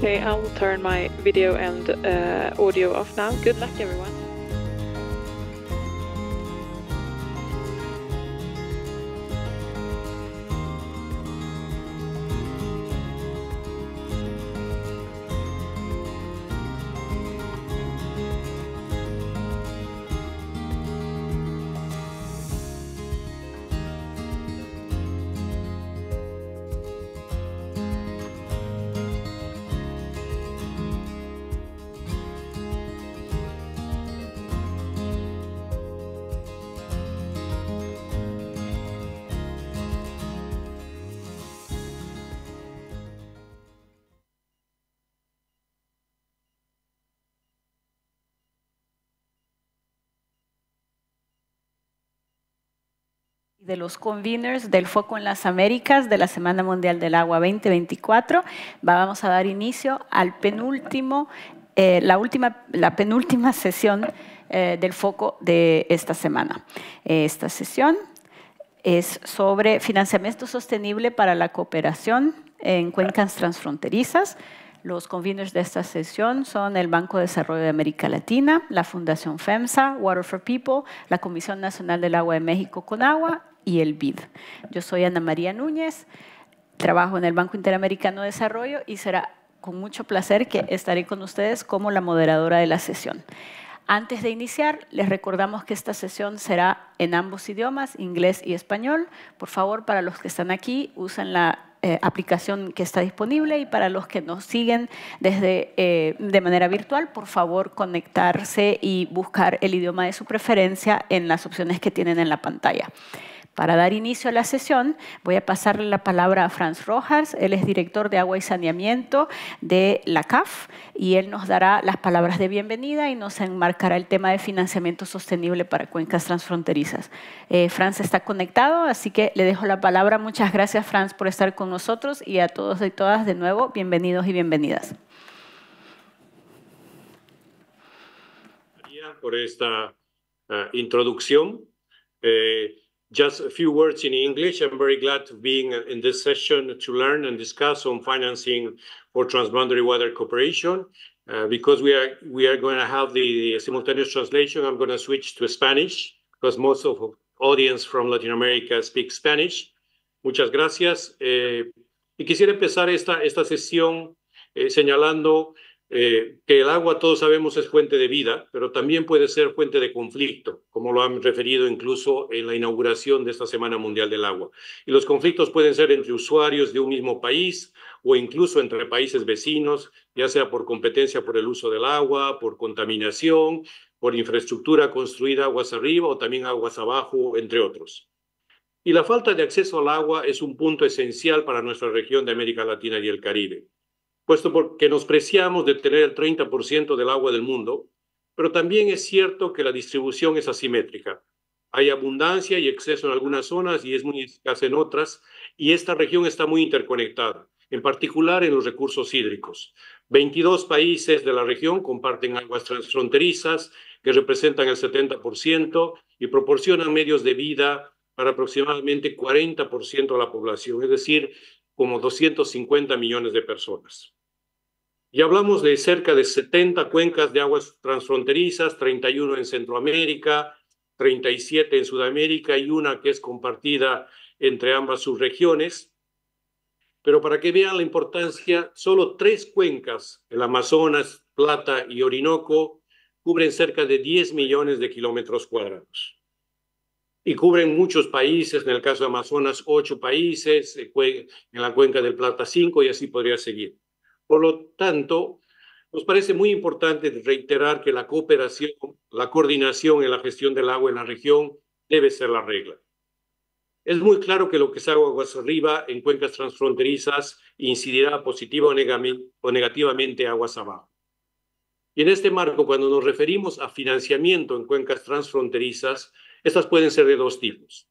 Okay, I will turn my video and audio off now. Good luck, everyone. De los conveners del Foco en las Américas de la Semana Mundial del Agua 2024. Vamos a dar inicio al la penúltima sesión del Foco de esta semana. Esta sesión es sobre financiamiento sostenible para la cooperación en cuencas transfronterizas. Los conveners de esta sesión son el Banco de Desarrollo de América Latina, la Fundación FEMSA, Water for People, la Comisión Nacional del Agua de México, CONAGUA, y el BID. Yo soy Ana María Núñez, trabajo en el Banco Interamericano de Desarrollo y será con mucho placer que estaré con ustedes como la moderadora de la sesión. Antes de iniciar, les recordamos que esta sesión será en ambos idiomas, inglés y español. Por favor, para los que están aquí, usen la aplicación que está disponible, y para los que nos siguen de manera virtual, por favor, conectarse y buscar el idioma de su preferencia en las opciones que tienen en la pantalla. Para dar inicio a la sesión, voy a pasarle la palabra a Franz Rojas. Él es director de Agua y Saneamiento de la CAF, y él nos dará las palabras de bienvenida y nos enmarcará el tema de financiamiento sostenible para cuencas transfronterizas. Franz está conectado, así que le dejo la palabra. Muchas gracias, Franz, por estar con nosotros, y a todos y todas de nuevo, bienvenidos y bienvenidas. Por esta introducción. Just a few words in English. I'm very glad to be in this session to learn and discuss on financing for transboundary water cooperation. Because we are going to have the simultaneous translation, I'm going to switch to Spanish because most of the audience from Latin America speak Spanish. Muchas gracias. Y quisiera empezar esta sesión señalando que el agua, todos sabemos, es fuente de vida, pero también puede ser fuente de conflicto, como lo han referido incluso en la inauguración de esta Semana Mundial del Agua. Y los conflictos pueden ser entre usuarios de un mismo país o incluso entre países vecinos, ya sea por competencia por el uso del agua, por contaminación, por infraestructura construida aguas arriba o también aguas abajo, entre otros. Y la falta de acceso al agua es un punto esencial para nuestra región de América Latina y el Caribe, puesto porque nos preciamos de tener el 30% del agua del mundo, pero también es cierto que la distribución es asimétrica. Hay abundancia y exceso en algunas zonas y es muy escasa en otras, y esta región está muy interconectada, en particular en los recursos hídricos. 22 países de la región comparten aguas transfronterizas que representan el 70% y proporcionan medios de vida para aproximadamente 40% de la población, es decir, como 250 millones de personas. Y hablamos de cerca de 70 cuencas de aguas transfronterizas, 31 en Centroamérica, 37 en Sudamérica y una que es compartida entre ambas subregiones. Pero para que vean la importancia, solo 3 cuencas, el Amazonas, Plata y Orinoco, cubren cerca de 10 millones de kilómetros cuadrados. Y cubren muchos países, en el caso de Amazonas 8 países, en la cuenca del Plata 5, y así podría seguir. Por lo tanto, nos parece muy importante reiterar que la cooperación, la coordinación en la gestión del agua en la región debe ser la regla. Es muy claro que lo que se haga aguas arriba en cuencas transfronterizas incidirá positiva o negativamente a aguas abajo. Y en este marco, cuando nos referimos a financiamiento en cuencas transfronterizas, estas pueden ser de 2 tipos.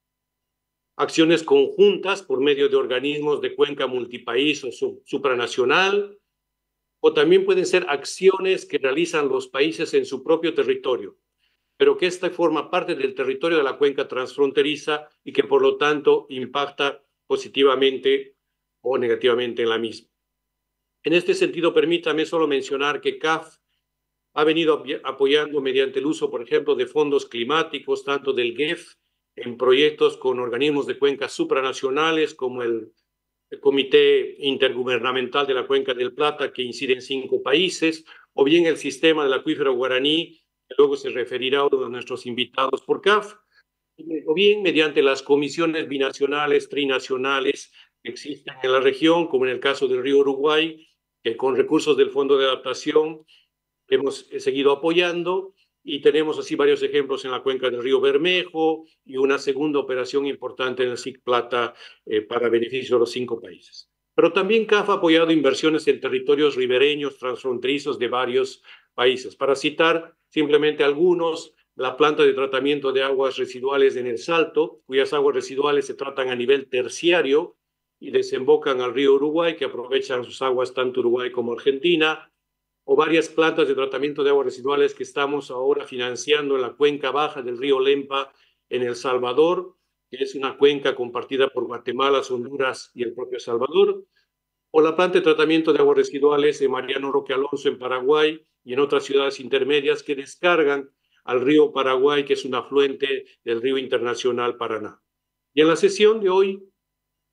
Acciones conjuntas por medio de organismos de cuenca multipaís o supranacional, o también pueden ser acciones que realizan los países en su propio territorio, pero que esta forma parte del territorio de la cuenca transfronteriza y que por lo tanto impacta positivamente o negativamente en la misma. En este sentido, permítame solo mencionar que CAF ha venido apoyando mediante el uso, por ejemplo, de fondos climáticos, tanto del GEF, en proyectos con organismos de cuencas supranacionales como el Comité Intergubernamental de la Cuenca del Plata, que incide en 5 países, o bien el sistema del acuífero guaraní, que luego se referirá a uno de nuestros invitados por CAF, o bien mediante las comisiones binacionales, trinacionales que existen en la región, como en el caso del río Uruguay, que con recursos del Fondo de Adaptación hemos seguido apoyando, y tenemos así varios ejemplos en la cuenca del río Bermejo y una segunda operación importante en el SIC Plata para beneficio de los 5 países. Pero también CAF ha apoyado inversiones en territorios ribereños transfronterizos de varios países. Para citar simplemente algunos, la planta de tratamiento de aguas residuales en El Salto, cuyas aguas residuales se tratan a nivel terciario y desembocan al río Uruguay, que aprovechan sus aguas tanto Uruguay como Argentina, o varias plantas de tratamiento de aguas residuales que estamos ahora financiando en la cuenca baja del río Lempa en El Salvador, que es una cuenca compartida por Guatemala, Honduras y el propio Salvador, o la planta de tratamiento de aguas residuales de Mariano Roque Alonso en Paraguay y en otras ciudades intermedias que descargan al río Paraguay, que es un afluente del río internacional Paraná. Y en la sesión de hoy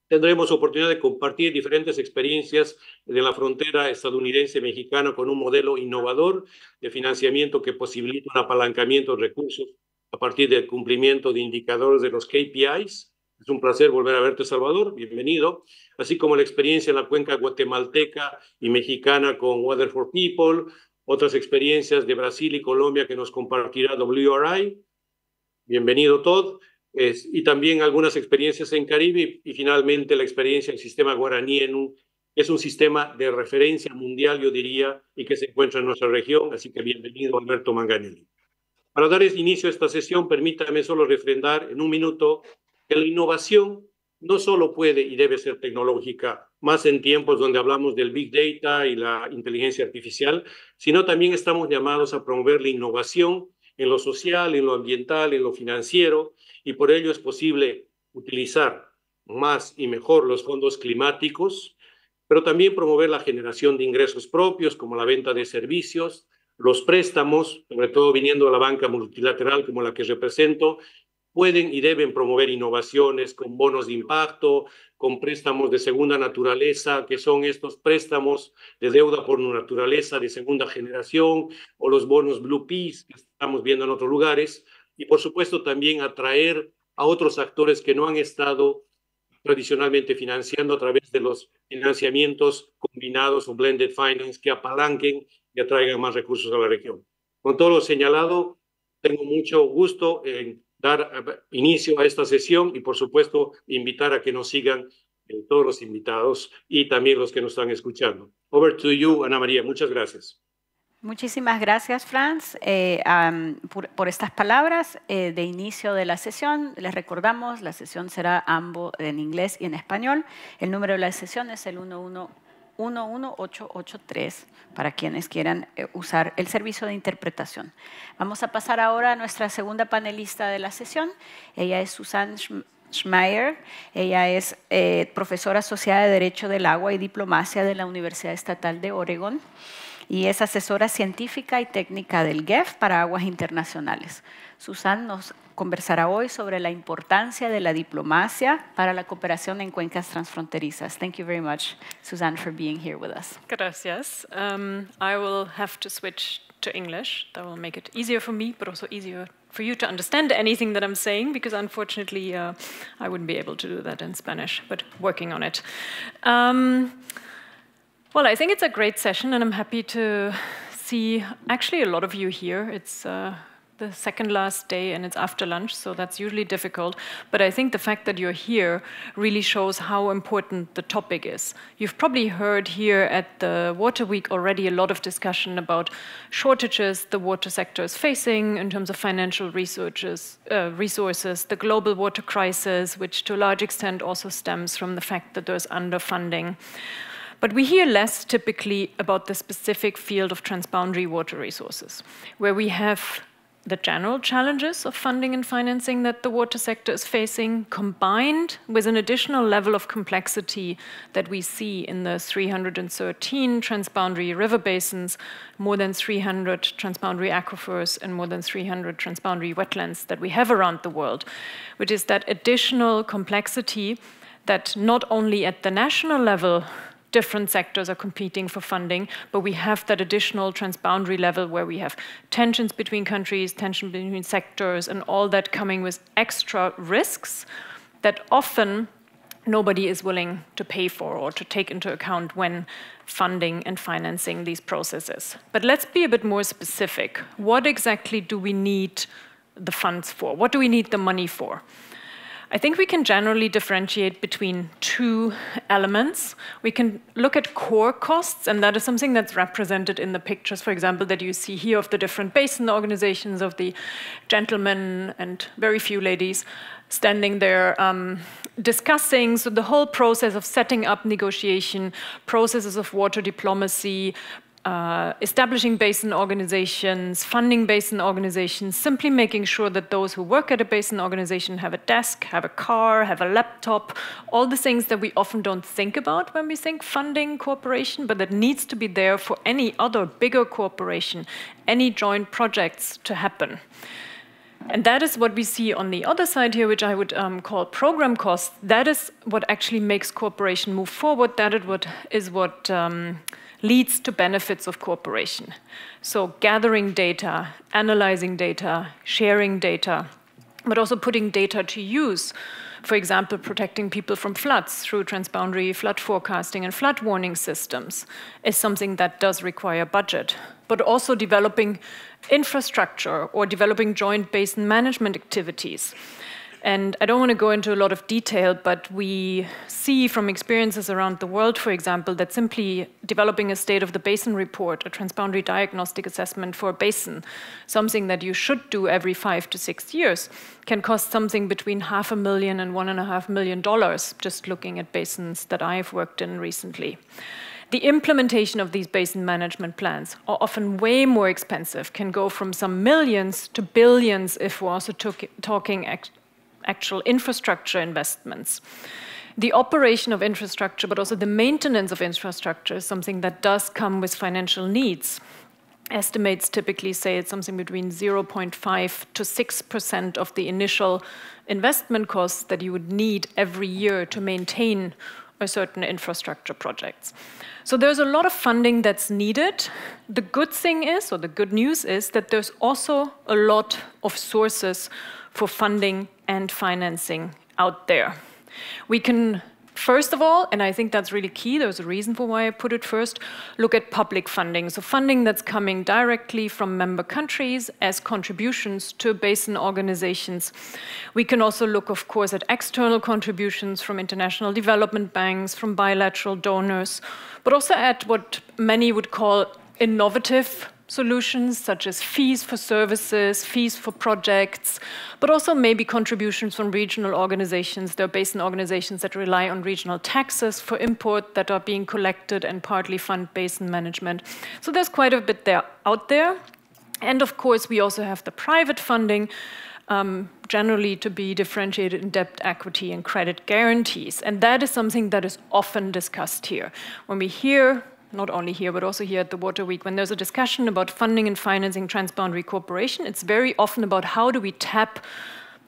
tendremos oportunidad de compartir diferentes experiencias de la frontera estadounidense-mexicana con un modelo innovador de financiamiento que posibilita un apalancamiento de recursos a partir del cumplimiento de indicadores de los KPIs. Es un placer volver a verte, Salvador, bienvenido, así como la experiencia en la cuenca guatemalteca y mexicana con Water for People, otras experiencias de Brasil y Colombia que nos compartirá WRI. Bienvenido, Todd. Y también algunas experiencias en Caribe y finalmente la experiencia del sistema guaraní es un sistema de referencia mundial, yo diría, y que se encuentra en nuestra región, así que bienvenido, Alberto Manganelli. Para dar inicio a esta sesión, permítame solo refrendar en un minuto que la innovación no solo puede y debe ser tecnológica, más en tiempos donde hablamos del Big Data y la inteligencia artificial, sino también estamos llamados a promover la innovación en lo social, en lo ambiental, en lo financiero, y por ello es posible utilizar más y mejor los fondos climáticos, pero también promover la generación de ingresos propios, como la venta de servicios, los préstamos, sobre todo viniendo de la banca multilateral como la que represento, pueden y deben promover innovaciones con bonos de impacto, con préstamos de segunda naturaleza, que son estos préstamos de deuda por naturaleza de segunda generación, o los bonos Blue Peas que estamos viendo en otros lugares, y por supuesto también atraer a otros actores que no han estado tradicionalmente financiando a través de los financiamientos combinados o blended finance que apalanquen y atraigan más recursos a la región. Con todo lo señalado, tengo mucho gusto en dar inicio a esta sesión y, por supuesto, invitar a que nos sigan todos los invitados y también los que nos están escuchando. Over to you, Ana María. Muchas gracias. Muchísimas gracias, Franz, por estas palabras de inicio de la sesión. Les recordamos, la sesión será ambos en inglés y en español. El número de la sesión es el 11883 para quienes quieran usar el servicio de interpretación. Vamos a pasar ahora a nuestra segunda panelista de la sesión. Ella es Susan Schmeier. Ella es profesora asociada de Derecho del Agua y Diplomacia de la Universidad Estatal de Oregón y es asesora científica y técnica del GEF para aguas internacionales. Susan nos conversará hoy sobre la importancia de la diplomacia para la cooperación en cuencas transfronterizas. Thank you very much, Susan, for being here with us. Gracias. I will have to switch to English. That will make it easier for me, but also easier for you to understand anything that I'm saying, because unfortunately I wouldn't be able to do that in Spanish, but working on it. Well, I think it's a great session, and I'm happy to see actually a lot of you here. It's the second last day, and it's after lunch, so that's usually difficult. But I think the fact that you're here really shows how important the topic is. You've probably heard here at the Water Week already a lot of discussion about shortages the water sector is facing in terms of financial resources, the global water crisis, which to a large extent also stems from the fact that there's underfunding. But we hear less typically about the specific field of transboundary water resources, where we have the general challenges of funding and financing that the water sector is facing, combined with an additional level of complexity that we see in the 313 transboundary river basins, more than 300 transboundary aquifers, and more than 300 transboundary wetlands that we have around the world, which is that additional complexity that not only at the national level different sectors are competing for funding, but we have that additional transboundary level where we have tensions between countries, tension between sectors, and all that coming with extra risks that often nobody is willing to pay for or to take into account when funding and financing these processes. But let's be a bit more specific. What exactly do we need the funds for? What do we need the money for? I think we can generally differentiate between two elements. We can look at core costs, and that is something that's represented in the pictures, for example, that you see here of the different basin organizations, of the gentlemen and very few ladies standing there discussing. So the whole process of setting up negotiation, processes of water diplomacy, establishing basin organizations, funding basin organizations, simply making sure that those who work at a basin organization have a desk, have a car, have a laptop, all the things that we often don't think about when we think funding cooperation, but that needs to be there for any other bigger cooperation, any joint projects to happen. And that is what we see on the other side here, which I would call program costs. That is what actually makes cooperation move forward. That is what leads to benefits of cooperation. So gathering data, analyzing data, sharing data, but also putting data to use. For example, protecting people from floods through transboundary flood forecasting and flood warning systems is something that does require budget. But also developing infrastructure or developing joint basin management activities. And I don't want to go into a lot of detail, but we see from experiences around the world, for example, that simply developing a state of the basin report, a transboundary diagnostic assessment for a basin, something that you should do every 5 to 6 years, can cost something between $500,000 and $1.5 million, just looking at basins that I've worked in recently. The implementation of these basin management plans are often way more expensive, can go from some millions to billions if we're also talking actual infrastructure investments. The operation of infrastructure, but also the maintenance of infrastructure, is something that does come with financial needs. Estimates typically say it's something between 0.5 to 6% of the initial investment costs that you would need every year to maintain a certain infrastructure projects. So there's a lot of funding that's needed. The good thing is, or the good news is, that there's also a lot of sources for funding and financing out there. We can, first of all, and I think that's really key, there's a reason for why I put it first, look at public funding. So funding that's coming directly from member countries as contributions to basin organizations. We can also look, of course, at external contributions from international development banks, from bilateral donors, but also at what many would call innovative solutions, such as fees for services, fees for projects, but also maybe contributions from regional organizations. There are basin organizations that rely on regional taxes for import that are being collected and partly fund basin management. So there's quite a bit out there. And of course, we also have the private funding, generally to be differentiated in debt equity and credit guarantees. And that is something that is often discussed here. When we hear, not only here, but also here at the Water Week, when there's a discussion about funding and financing transboundary cooperation, it's very often about how do we tap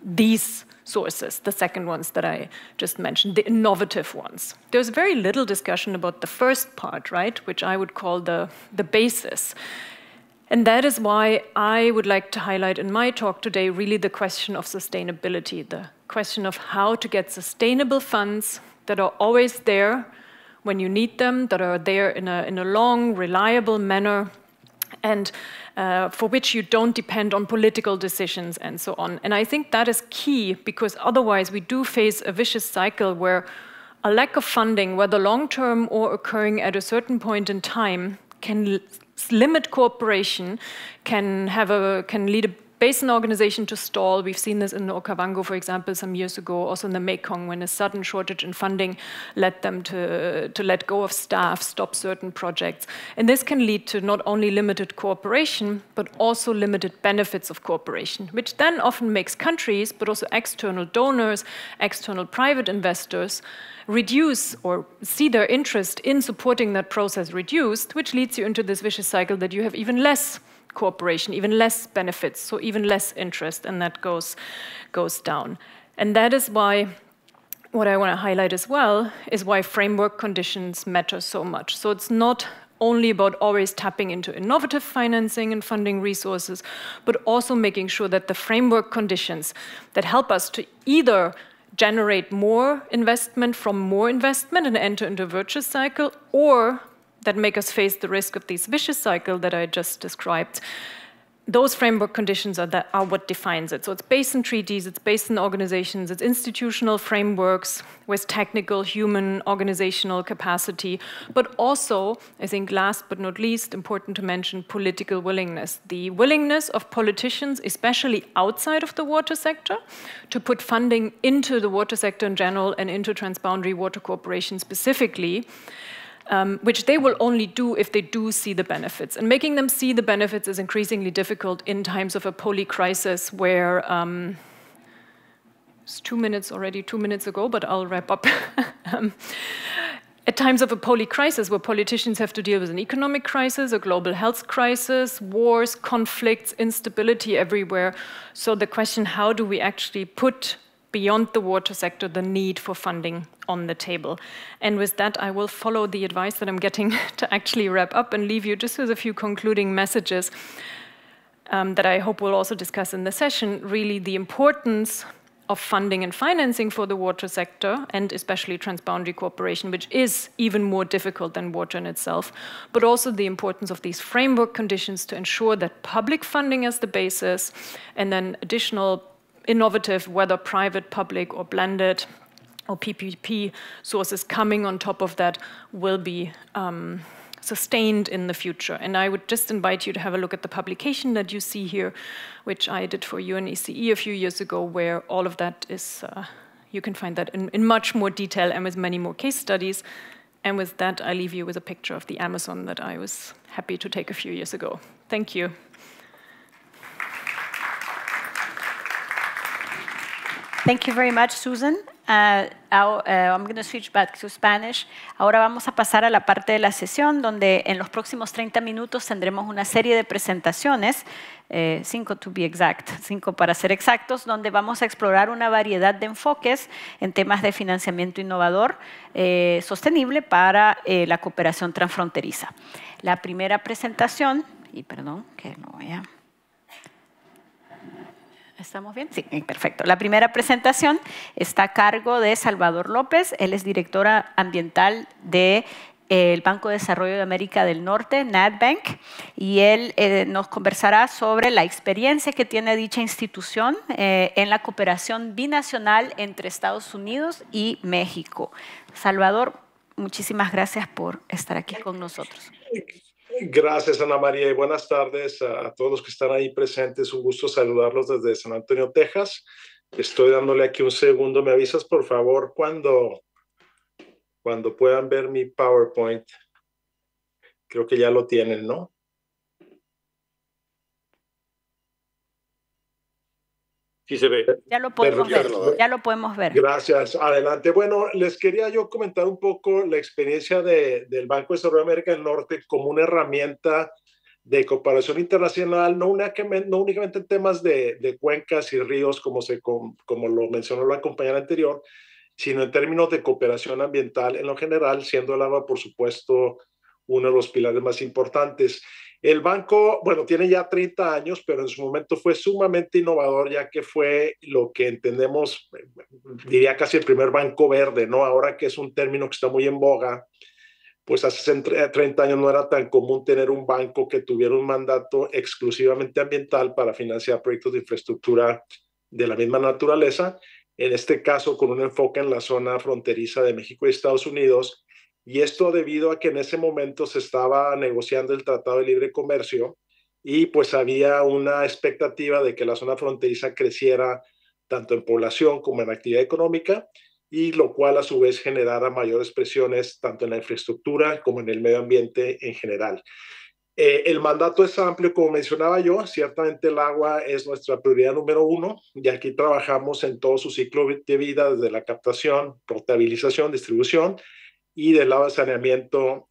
these sources, the second ones that I just mentioned, the innovative ones. There's very little discussion about the first part, right, which I would call the basis. And that is why I would like to highlight in my talk today really the question of sustainability, the question of how to get sustainable funds that are always there when you need them, that are there in a long, reliable manner, and for which you don't depend on political decisions and so on. And I think that is key, because otherwise we do face a vicious cycle where a lack of funding, whether long-term or occurring at a certain point in time, can limit cooperation, can lead basin organization to stall. We've seen this in the Okavango, for example, some years ago, also in the Mekong, when a sudden shortage in funding led them to let go of staff, stop certain projects. And this can lead to not only limited cooperation, but also limited benefits of cooperation, which then often makes countries, but also external donors, external private investors, reduce or see their interest in supporting that process reduced, which leads you into this vicious cycle that you have even less cooperation, even less benefits, so even less interest, and that goes down. And that is why, what I want to highlight as well, is why framework conditions matter so much. So it's not only about always tapping into innovative financing and funding resources, but also making sure that the framework conditions that help us to either generate more investment from more investment and enter into a virtuous cycle, or that make us face the risk of this vicious cycle that I just described. Those framework conditions are what defines it. So it's basin treaties, it's basin organizations, it's institutional frameworks with technical, human, organizational capacity, but also, I think last but not least, important to mention, political willingness. The willingness of politicians, especially outside of the water sector, to put funding into the water sector in general and into transboundary water cooperation specifically, which they will only do if they do see the benefits. And making them see the benefits is increasingly difficult in times of a polycrisis where, it's 2 minutes already, 2 minutes ago, but I'll wrap up. At times of a polycrisis where politicians have to deal with an economic crisis, a global health crisis, wars, conflicts, instability everywhere. So the question, how do we actually put beyond the water sector the need for funding on the table? And with that, I will follow the advice that I'm getting to actually wrap up and leave you just with a few concluding messages that I hope we'll also discuss in the session. Really, the importance of funding and financing for the water sector, and especially transboundary cooperation, which is even more difficult than water in itself, but also the importance of these framework conditions to ensure that public funding as the basis, and then additional innovative, whether private, public, or blended, or PPP sources coming on top of that will be sustained in the future. And I would just invite you to have a look at the publication that you see here, which I did for UNECE a few years ago, where all of that is, you can find that in much more detail and with many more case studies. And with that, I leave you with a picture of the Amazon that I was happy to take a few years ago. Thank you. Thank you very much, Susan. I'm going to switch back to Spanish. Ahora vamos a pasar a la parte de la sesión donde en los próximos 30 minutos tendremos una serie de presentaciones, 5 to be exact, 5 para ser exactos, donde vamos a explorar una variedad de enfoques en temas de financiamiento innovador sostenible para la cooperación transfronteriza. La primera presentación, y perdón que no voy a... ¿Estamos bien? Sí, perfecto. La primera presentación está a cargo de Salvador López. Él es directora ambiental del Banco de Desarrollo de América del Norte, NatBank, y él nos conversará sobre la experiencia que tiene dicha institución en la cooperación binacional entre Estados Unidos y México. Salvador, muchísimas gracias por estar aquí con nosotros. Gracias, Ana María, y buenas tardes a todos los que están ahí presentes. Un gusto saludarlos desde San Antonio, Texas. Estoy dándole aquí un segundo. ¿Me avisas, por favor, cuando puedan ver mi PowerPoint? Creo que ya lo tienen, ¿no? Sí se ve. Ya lo podemos ver. Ya lo podemos ver. Gracias. Adelante. Bueno, les quería yo comentar un poco la experiencia del Banco de Desarrollo de América del Norte como una herramienta de cooperación internacional, no únicamente en temas de cuencas y ríos, como lo mencionó la compañera anterior, sino en términos de cooperación ambiental en lo general, siendo el agua, por supuesto, uno de los pilares más importantes. El banco, bueno, tiene ya 30 años, pero en su momento fue sumamente innovador, ya que fue lo que entendemos, diría casi el primer banco verde, ¿no? Ahora que es un término que está muy en boga, pues hace 30 años no era tan común tener un banco que tuviera un mandato exclusivamente ambiental para financiar proyectos de infraestructura de la misma naturaleza, en este caso con un enfoque en la zona fronteriza de México y Estados Unidos. Y esto debido a que en ese momento se estaba negociando el Tratado de Libre Comercio y pues había una expectativa de que la zona fronteriza creciera tanto en población como en actividad económica, y lo cual a su vez generara mayores presiones tanto en la infraestructura como en el medio ambiente en general. El mandato es amplio, como mencionaba yo. Ciertamente el agua es nuestra prioridad número uno, y aquí trabajamos en todo su ciclo de vida, desde la captación, potabilización, distribución, y del lado de saneamiento,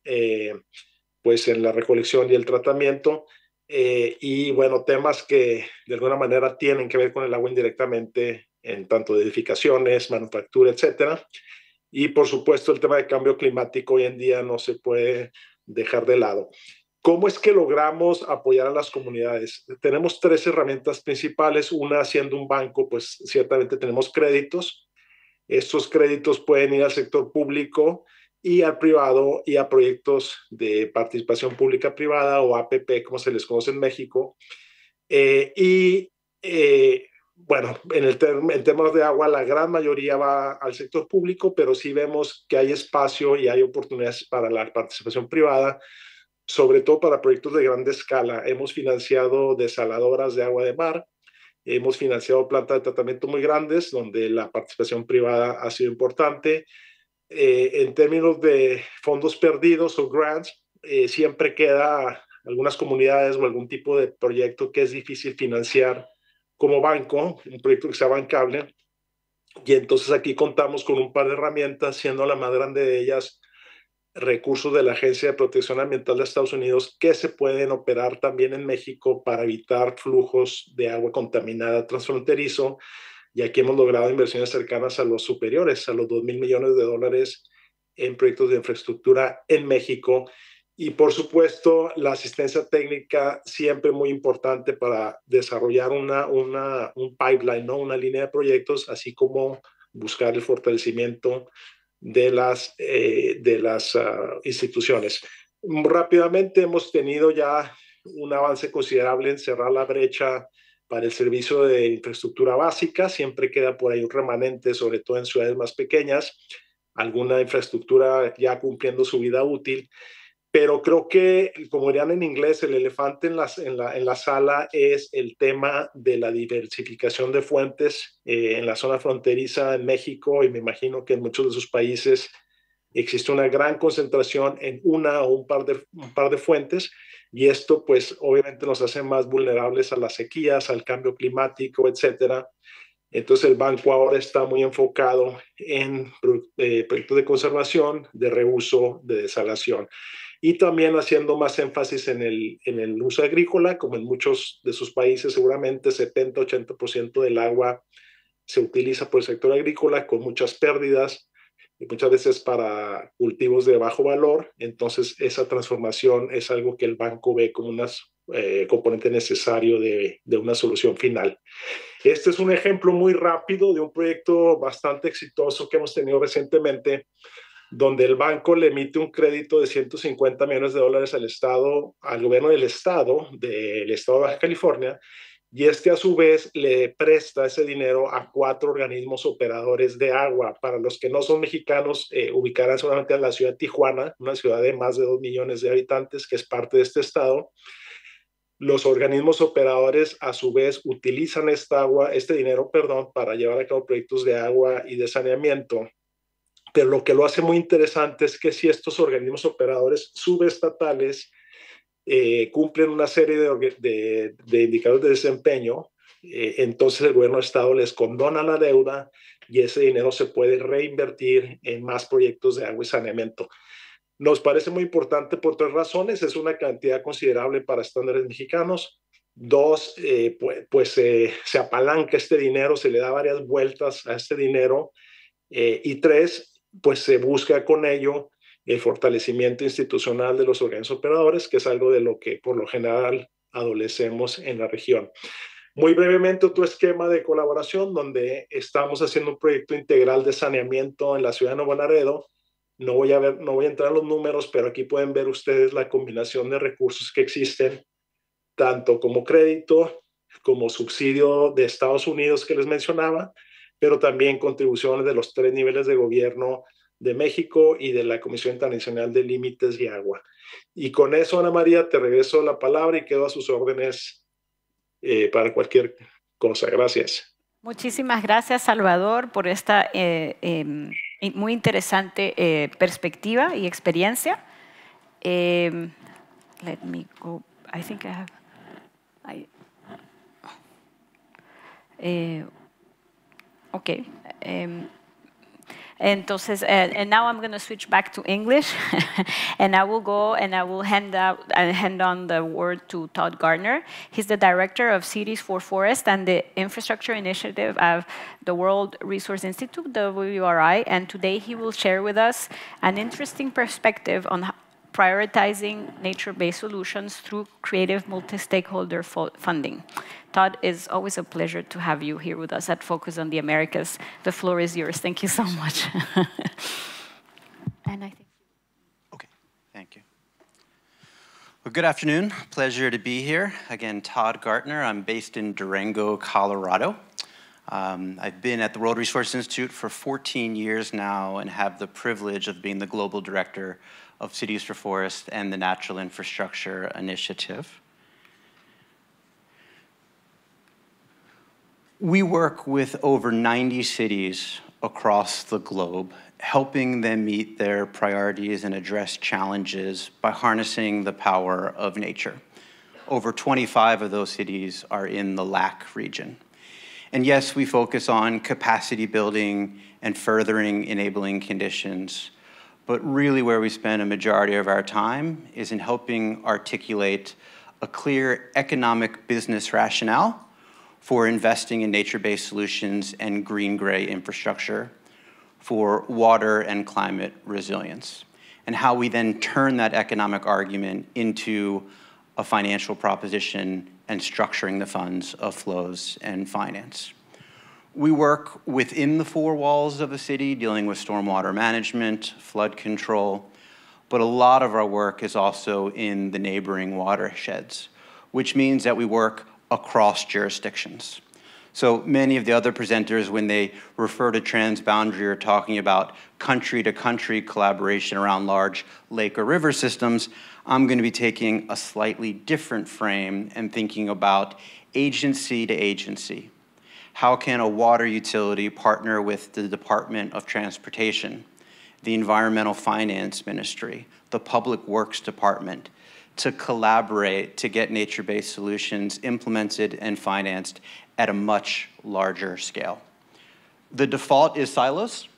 pues en la recolección y el tratamiento. Y bueno, temas que de alguna manera tienen que ver con el agua indirectamente, en tanto de edificaciones, manufactura, etcétera. Y por supuesto el tema de cambio climático hoy en día no se puede dejar de lado. ¿Cómo es que logramos apoyar a las comunidades? Tenemos tres herramientas principales. Una, siendo un banco, pues ciertamente tenemos créditos. Estos créditos pueden ir al sector público y al privado, y a proyectos de participación pública-privada, o APP, como se les conoce en México. Bueno, en temas de agua, la gran mayoría va al sector público, pero sí vemos que hay espacio y hay oportunidades para la participación privada, sobre todo para proyectos de grande escala. Hemos financiado desaladoras de agua de mar, hemos financiado plantas de tratamiento muy grandes, donde la participación privada ha sido importante. En términos de fondos perdidos o grants, siempre queda algunas comunidades o algún tipo de proyecto que es difícil financiar como banco, un proyecto que sea bancable. Y entonces aquí contamos con un par de herramientas, siendo la más grande de ellas recursos de la Agencia de Protección Ambiental de Estados Unidos, que se pueden operar también en México para evitar flujos de agua contaminada transfronterizo. Y aquí hemos logrado inversiones cercanas a los superiores, a los $2,000 millones en proyectos de infraestructura en México. Y por supuesto, la asistencia técnica, siempre muy importante para desarrollar un pipeline, ¿no? Una línea de proyectos, así como buscar el fortalecimiento de las instituciones. Rápidamente hemos tenido ya un avance considerable en cerrar la brecha para el servicio de infraestructura básica. Siempre queda por ahí un remanente, sobre todo en ciudades más pequeñas, alguna infraestructura ya cumpliendo su vida útil. Pero creo que, como dirían en inglés, el elefante en la sala es el tema de la diversificación de fuentes. En la zona fronteriza en México, y me imagino que en muchos de sus países, existe una gran concentración en una o un par de fuentes, y esto pues obviamente nos hace más vulnerables a las sequías, al cambio climático, etcétera. Entonces el banco ahora está muy enfocado en proyectos de conservación, de reuso, de desalación, y también haciendo más énfasis en el uso agrícola. Como en muchos de sus países, seguramente 70-80% del agua se utiliza por el sector agrícola, con muchas pérdidas, y muchas veces para cultivos de bajo valor. Entonces esa transformación es algo que el banco ve como un componente necesario de una solución final. Este es un ejemplo muy rápido de un proyecto bastante exitoso que hemos tenido recientemente, donde el banco le emite un crédito de $150 millones al Estado, al gobierno del Estado de Baja California, y este a su vez le presta ese dinero a 4 organismos operadores de agua. Para los que no son mexicanos, ubicarán solamente en la ciudad de Tijuana, una ciudad de más de 2 millones de habitantes, que es parte de este estado. Los organismos operadores a su vez utilizan este dinero, para llevar a cabo proyectos de agua y de saneamiento. Pero lo que lo hace muy interesante es que si estos organismos operadores subestatales cumplen una serie de indicadores de desempeño, entonces el gobierno del estado les condona la deuda, y ese dinero se puede reinvertir en más proyectos de agua y saneamiento. Nos parece muy importante por 3 razones. Es una cantidad considerable para estándares mexicanos. 2, se apalanca este dinero, se le da varias vueltas a este dinero. Y 3, pues se busca con ello el fortalecimiento institucional de los organismos operadores, que es algo de lo que por lo general adolecemos en la región. Muy brevemente, otro esquema de colaboración donde estamos haciendo un proyecto integral de saneamiento en la ciudad de Nuevo Laredo. No voy a entrar en los números, pero aquí pueden ver ustedes la combinación de recursos que existen, tanto como crédito, como subsidio de Estados Unidos que les mencionaba, pero también contribuciones de los 3 niveles de gobierno de México y de la Comisión Internacional de Límites y Agua. Y con eso, Ana María, te regreso la palabra y quedo a sus órdenes para cualquier cosa. Gracias. Muchísimas gracias, Salvador, por esta muy interesante perspectiva y experiencia. Let me go. I think I have. Okay. Entonces, and now I'm going to switch back to English, and I will go and I will hand on the word to Todd Gardner. He's the director of Cities for Forest and the Infrastructure Initiative of the World Resource Institute, WRI, and today he will share with us an interesting perspective on prioritizing nature-based solutions through creative multi-stakeholder funding. Todd, it's always a pleasure to have you here with us at Focus on the Americas. The floor is yours. Thank you so much. And I think. Okay, thank you. Well, good afternoon. Pleasure to be here. Again, Todd Gardner. I'm based in Durango, Colorado. I've been at the World Resource Institute for 14 years now and have the privilege of being the global director of Cities for Forest and the Natural Infrastructure Initiative. We work with over 90 cities across the globe, helping them meet their priorities and address challenges by harnessing the power of nature. Over 25 of those cities are in the LAC region. And yes, we focus on capacity building and furthering enabling conditions, but really where we spend a majority of our time is in helping articulate a clear economic business rationale for investing in nature-based solutions and green-gray infrastructure for water and climate resilience, and how we then turn that economic argument into a financial proposition and structuring the funds of flows and finance. We work within the four walls of a city, dealing with stormwater management, flood control, but a lot of our work is also in the neighboring watersheds, which means that we work across jurisdictions. So many of the other presenters, when they refer to transboundary, are talking about country-to-country collaboration around large lake or river systems. I'm going to be taking a slightly different frame and thinking about agency to agency. How can a water utility partner with the Department of Transportation, the Environmental Finance Ministry, the Public Works Department, to collaborate to get nature-based solutions implemented and financed at a much larger scale? The default is silos.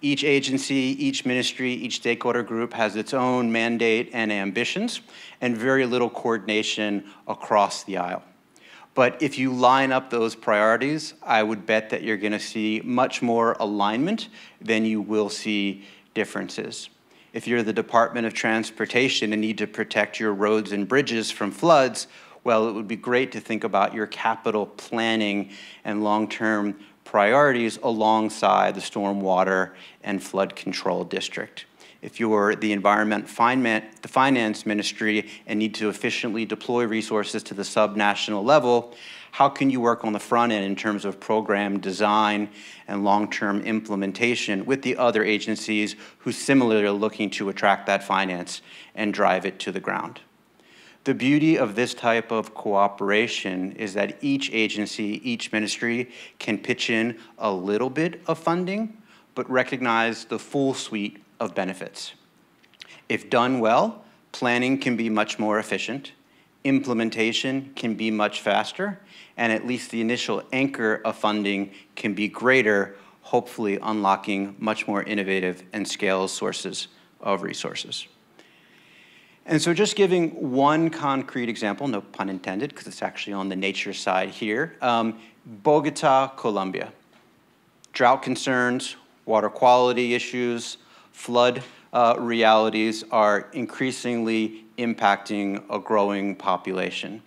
Each agency, each ministry, each stakeholder group has its own mandate and ambitions, and very little coordination across the aisle. But if you line up those priorities, I would bet that you're going to see much more alignment than you will see differences. If you're the Department of Transportation and need to protect your roads and bridges from floods, well, it would be great to think about your capital planning and long-term priorities alongside the stormwater and flood control district. If you're the the finance ministry and need to efficiently deploy resources to the subnational level, how can you work on the front end in terms of program design and long-term implementation with the other agencies who similarly are looking to attract that finance and drive it to the ground? The beauty of this type of cooperation is that each agency, each ministry can pitch in a little bit of funding, but recognize the full suite of benefits. If done well, planning can be much more efficient, implementation can be much faster, and at least the initial anchor of funding can be greater, hopefully unlocking much more innovative and scale sources of resources. And so just giving one concrete example, no pun intended, because it's actually on the nature side here, Bogota, Colombia. Drought concerns, water quality issues, flood realities are increasingly impacting a growing population.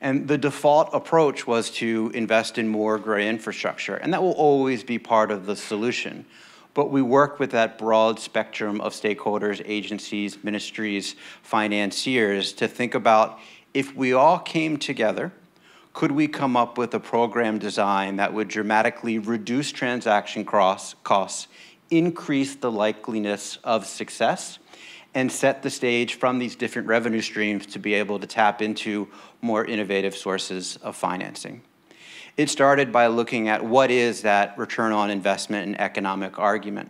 And the default approach was to invest in more gray infrastructure, and that will always be part of the solution. But we work with that broad spectrum of stakeholders, agencies, ministries, financiers to think about, if we all came together, could we come up with a program design that would dramatically reduce transaction costs, increase the likeliness of success, and set the stage from these different revenue streams to be able to tap into more innovative sources of financing. It started by looking at what is that return on investment and economic argument.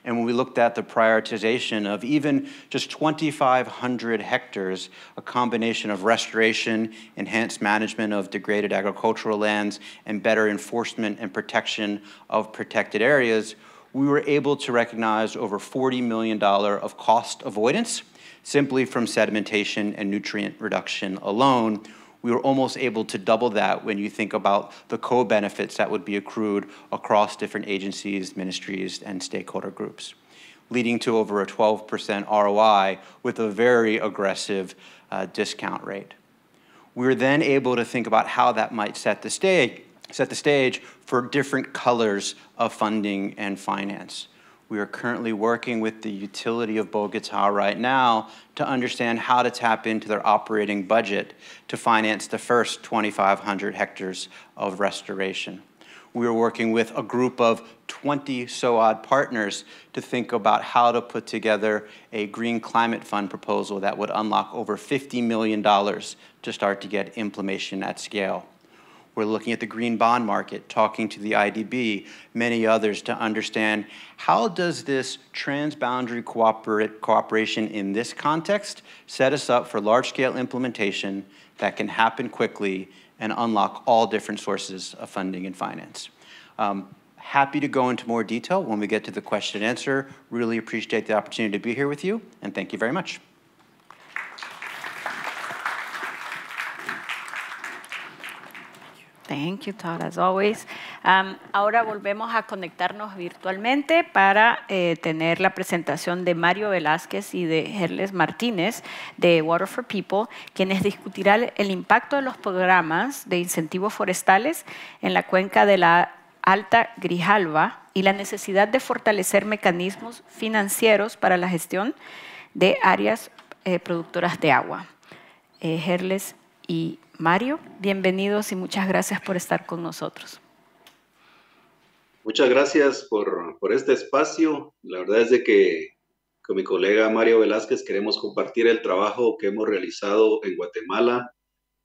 And when we looked at the prioritization of even just 2,500 hectares, a combination of restoration, enhanced management of degraded agricultural lands, and better enforcement and protection of protected areas, we were able to recognize over $40 million of cost avoidance simply from sedimentation and nutrient reduction alone. We were almost able to double that when you think about the co-benefits that would be accrued across different agencies, ministries, and stakeholder groups, leading to over a 12% ROI with a very aggressive discount rate. We were then able to think about how that might set the stage for different colors of funding and finance. We are currently working with the utility of Bogotá right now to understand how to tap into their operating budget to finance the first 2,500 hectares of restoration. We are working with a group of 20 SOAD partners to think about how to put together a green climate fund proposal that would unlock over $50 million to start to get implementation at scale. We're looking at the green bond market, talking to the IDB, many others, to understand how does this transboundary cooperation in this context set us up for large-scale implementation that can happen quickly and unlock all different sources of funding and finance. Happy to go into more detail when we get to the question and answer. Really appreciate the opportunity to be here with you, and thank you very much. Thank you, Todd, as always. Ahora volvemos a conectarnos virtualmente para tener la presentación de Mario Velázquez y de Herles Martínez de Water for People, quienes discutirán el impacto de los programas de incentivos forestales en la cuenca de la Alta Grijalva y la necesidad de fortalecer mecanismos financieros para la gestión de áreas productoras de agua. Herles y Mario, bienvenidos y muchas gracias por estar con nosotros. Muchas gracias por este espacio. La verdad es de que con mi colega Mario Velázquez queremos compartir el trabajo que hemos realizado en Guatemala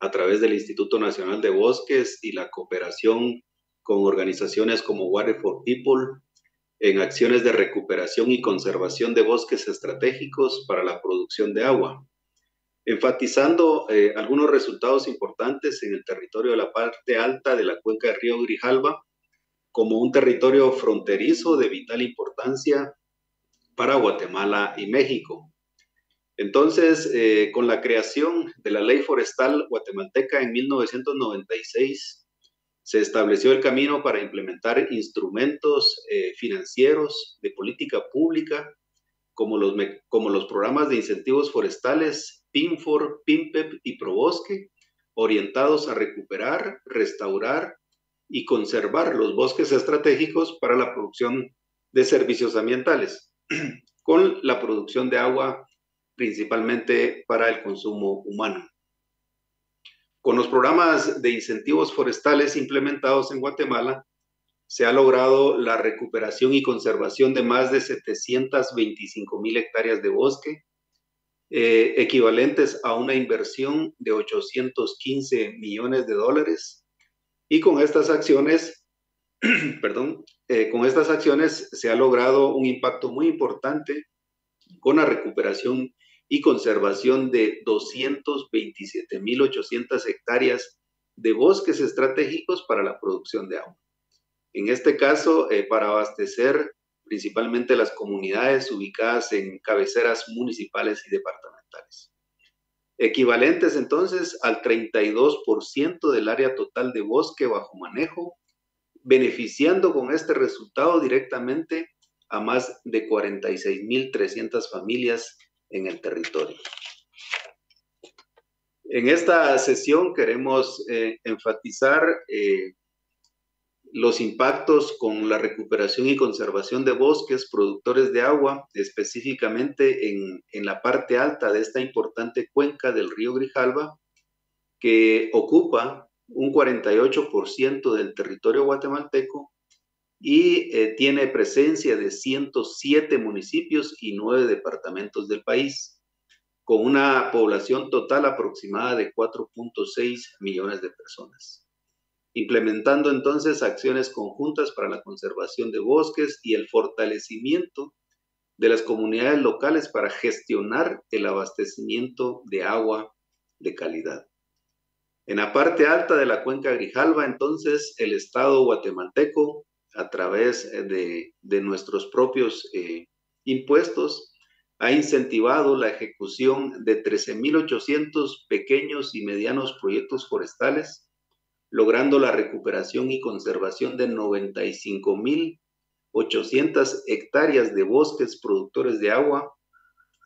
a través del Instituto Nacional de Bosques y la cooperación con organizaciones como Water for People en acciones de recuperación y conservación de bosques estratégicos para la producción de agua, enfatizando algunos resultados importantes en el territorio de la parte alta de la cuenca del río Grijalva como un territorio fronterizo de vital importancia para Guatemala y México. Entonces, con la creación de la Ley Forestal Guatemalteca en 1996, se estableció el camino para implementar instrumentos financieros de política pública como los programas de incentivos forestales PINFOR, PINPEP y ProBosque, orientados a recuperar, restaurar y conservar los bosques estratégicos para la producción de servicios ambientales, con la producción de agua principalmente para el consumo humano. Con los programas de incentivos forestales implementados en Guatemala, se ha logrado la recuperación y conservación de más de 725,000 hectáreas de bosque, equivalentes a una inversión de $815 millones. Y con estas acciones, se ha logrado un impacto muy importante con la recuperación y conservación de 227,800 hectáreas de bosques estratégicos para la producción de agua. En este caso, para abastecer principalmente las comunidades ubicadas en cabeceras municipales y departamentales. Equivalentes entonces al 32% del área total de bosque bajo manejo, beneficiando con este resultado directamente a más de 46,300 familias en el territorio. En esta sesión queremos enfatizar los impactos con la recuperación y conservación de bosques productores de agua, específicamente en la parte alta de esta importante cuenca del río Grijalva, que ocupa un 48% del territorio guatemalteco y tiene presencia de 107 municipios y 9 departamentos del país, con una población total aproximada de 4.6 millones de personas, implementando entonces acciones conjuntas para la conservación de bosques y el fortalecimiento de las comunidades locales para gestionar el abastecimiento de agua de calidad. En la parte alta de la cuenca Grijalva, entonces, el Estado guatemalteco, a través de nuestros propios impuestos, ha incentivado la ejecución de 13.800 pequeños y medianos proyectos forestales, logrando la recuperación y conservación de 95.800 hectáreas de bosques productores de agua,